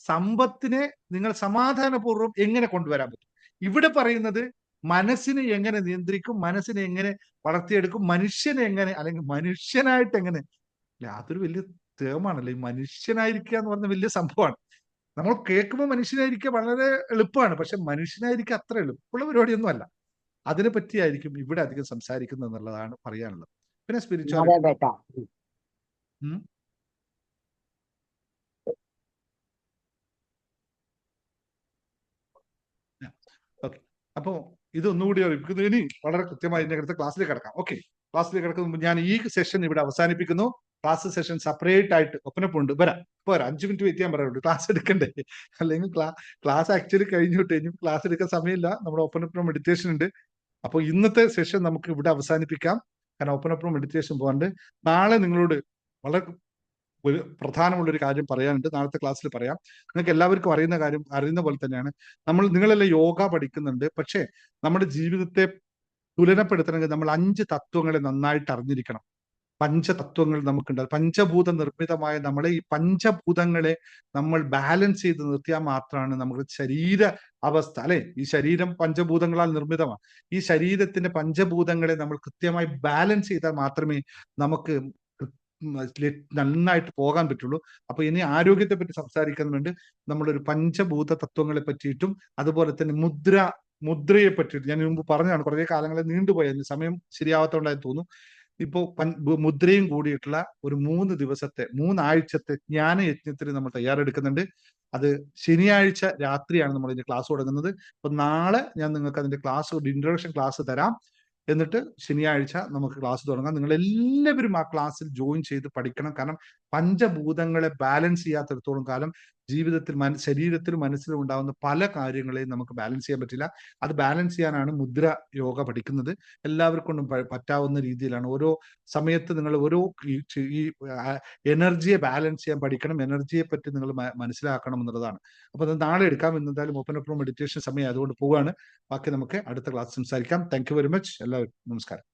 സമ്പത്തിനെ നിങ്ങൾ സമാധാനപൂർവ്വം എങ്ങനെ കൊണ്ടുവരാൻ പറ്റും. ഇവിടെ പറയുന്നത് മനസ്സിനെ എങ്ങനെ നിയന്ത്രിക്കും, മനസ്സിനെ എങ്ങനെ വളർത്തിയെടുക്കും, മനുഷ്യനെ എങ്ങനെ, അല്ലെങ്കിൽ മനുഷ്യനായിട്ട് എങ്ങനെ. അല്ലെ, അതൊരു വലിയ തേമാണല്ലേ, ഈ മനുഷ്യനായിരിക്കുക എന്ന് പറഞ്ഞ വലിയ സംഭവമാണ്. നമ്മൾ കേൾക്കുമ്പോൾ മനുഷ്യനായിരിക്കുക വളരെ എളുപ്പമാണ്, പക്ഷെ മനുഷ്യനായിരിക്കുക അത്ര എളുപ്പമുള്ള പരിപാടിയൊന്നും അല്ല. അതിനെ പറ്റിയായിരിക്കും ഇവിടെ അധികം സംസാരിക്കുന്നത് എന്നുള്ളതാണ് പറയാനുള്ളത്. പിന്നെ സ്പിരിച്വാലിറ്റി. ഓക്കെ, അപ്പോ ഇതൊന്നുകൂടി ഇനി വളരെ കൃത്യമായി ഇതിന്റെ അടുത്ത ക്ലാസ്സിലേക്ക് കിടക്കാം. ഓക്കെ, ക്ലാസ്സിലേക്ക് കിടക്കുന്ന മുമ്പ് ഞാൻ ഈ സെഷൻ ഇവിടെ അവസാനിപ്പിക്കുന്നു. ക്ലാസ് സെഷൻ സെപ്പറേറ്റ് ആയിട്ട് ഒപ്പനപ്പുണ്ട്, വരാം 5 മിനിറ്റ് വെയിറ്റ് ചെയ്യാൻ പറയുന്നുണ്ട്, ക്ലാസ് എടുക്കണ്ടേ. അല്ലെങ്കിൽ ക്ലാസ് ആക്ച്വലി കഴിഞ്ഞിട്ട് ഇനി ക്ലാസ് എടുക്കാൻ സമയമില്ല, നമ്മുടെ ഒപ്പനപ്പുറം മെഡിറ്റേഷൻ ഉണ്ട്. അപ്പോൾ ഇന്നത്തെ സെഷൻ നമുക്ക് ഇവിടെ അവസാനിപ്പിക്കാം, കാരണം ഓപ്പൺ മെഡിറ്റേഷൻ പോകാണ്ട്. നാളെ നിങ്ങളോട് വളരെ പ്രധാനമുള്ള ഒരു കാര്യം പറയാനുണ്ട്, നാളത്തെ ക്ലാസ്സിൽ പറയാം. നിങ്ങൾക്ക് എല്ലാവർക്കും അറിയുന്ന പോലെ തന്നെയാണ്, നിങ്ങളെല്ലാം യോഗ പഠിക്കുന്നുണ്ട്. പക്ഷേ നമ്മുടെ ജീവിതത്തെ തുലനപ്പെടുത്തണമെങ്കിൽ നമ്മൾ 5 തത്വങ്ങളെ നന്നായിട്ട് അറിഞ്ഞിരിക്കണം. പഞ്ചതത്വങ്ങൾ നമുക്കുണ്ട്. പഞ്ചഭൂത നിർമ്മിതമായ നമ്മളെ ഈ പഞ്ചഭൂതങ്ങളെ നമ്മൾ ബാലൻസ് ചെയ്ത് നിർത്തിയാൽ മാത്രമാണ് നമ്മുടെ ശരീര അവസ്ഥ, അല്ലെ, ഈ ശരീരം പഞ്ചഭൂതങ്ങളാൽ നിർമ്മിതമാണ്. ഈ ശരീരത്തിന്റെ പഞ്ചഭൂതങ്ങളെ നമ്മൾ കൃത്യമായി ബാലൻസ് ചെയ്താൽ മാത്രമേ നമുക്ക് നന്നായിട്ട് പോകാൻ പറ്റുള്ളൂ. അപ്പൊ ഇനി ആരോഗ്യത്തെ പറ്റി സംസാരിക്കുന്നുണ്ട്. നമ്മളൊരു പഞ്ചഭൂത തത്വങ്ങളെ പറ്റിയിട്ടും അതുപോലെ തന്നെ മുദ്രയെ പറ്റിയിട്ട് ഞാൻ മുമ്പ് പറഞ്ഞതാണ്, കുറേ കാലങ്ങളെ നീണ്ടുപോയി, സമയം ശരിയാവാത്തോണ്ടായി തോന്നുന്നു. ഇപ്പോ മുദ്രയും കൂടിയിട്ടുള്ള ഒരു 3 ആഴ്ചത്തെ ജ്ഞാനയജ്ഞത്തിന് നമ്മൾ തയ്യാറെടുക്കുന്നുണ്ട്. അത് ശനിയാഴ്ച രാത്രിയാണ് നമ്മൾ ഇതിന്റെ ക്ലാസ് തുടങ്ങുന്നത്. അപ്പൊ നാളെ ഞാൻ നിങ്ങൾക്ക് അതിന്റെ ഇൻട്രൊഡക്ഷൻ ക്ലാസ് തരാം. എന്നിട്ട് ശനിയാഴ്ച നമുക്ക് ക്ലാസ് തുടങ്ങാം. നിങ്ങൾ എല്ലാവരും ആ ക്ലാസ്സിൽ ജോയിൻ ചെയ്ത് പഠിക്കണം. കാരണം പഞ്ചഭൂതങ്ങളെ ബാലൻസ് ചെയ്യാത്തിടത്തോളം കാലം ജീവിതത്തിൽ ശരീരത്തിലും മനസ്സിലും ഉണ്ടാകുന്ന പല കാര്യങ്ങളെയും നമുക്ക് ബാലൻസ് ചെയ്യാൻ പറ്റില്ല. അത് ബാലൻസ് ചെയ്യാനാണ് മുദ്ര യോഗ പഠിക്കുന്നത്. എല്ലാവർക്കും പറ്റാവുന്ന രീതിയിലാണ്. ഓരോ സമയത്ത് നിങ്ങൾ ഈ എനർജിയെ ബാലൻസ് ചെയ്യാൻ പഠിക്കണം. എനർജിയെ പറ്റി നിങ്ങൾ മനസ്സിലാക്കണം എന്നുള്ളതാണ്. അപ്പൊ അത് നാളെ എടുക്കാം. എന്തായാലും ഓപ്പൺ മെഡിറ്റേഷൻ സമയം അതുകൊണ്ട് പോവുകയാണ്. ബാക്കി നമുക്ക് അടുത്ത ക്ലാസ് സംസാരിക്കാം. Thank you very much. എല്ലാവർക്കും നമസ്കാരം.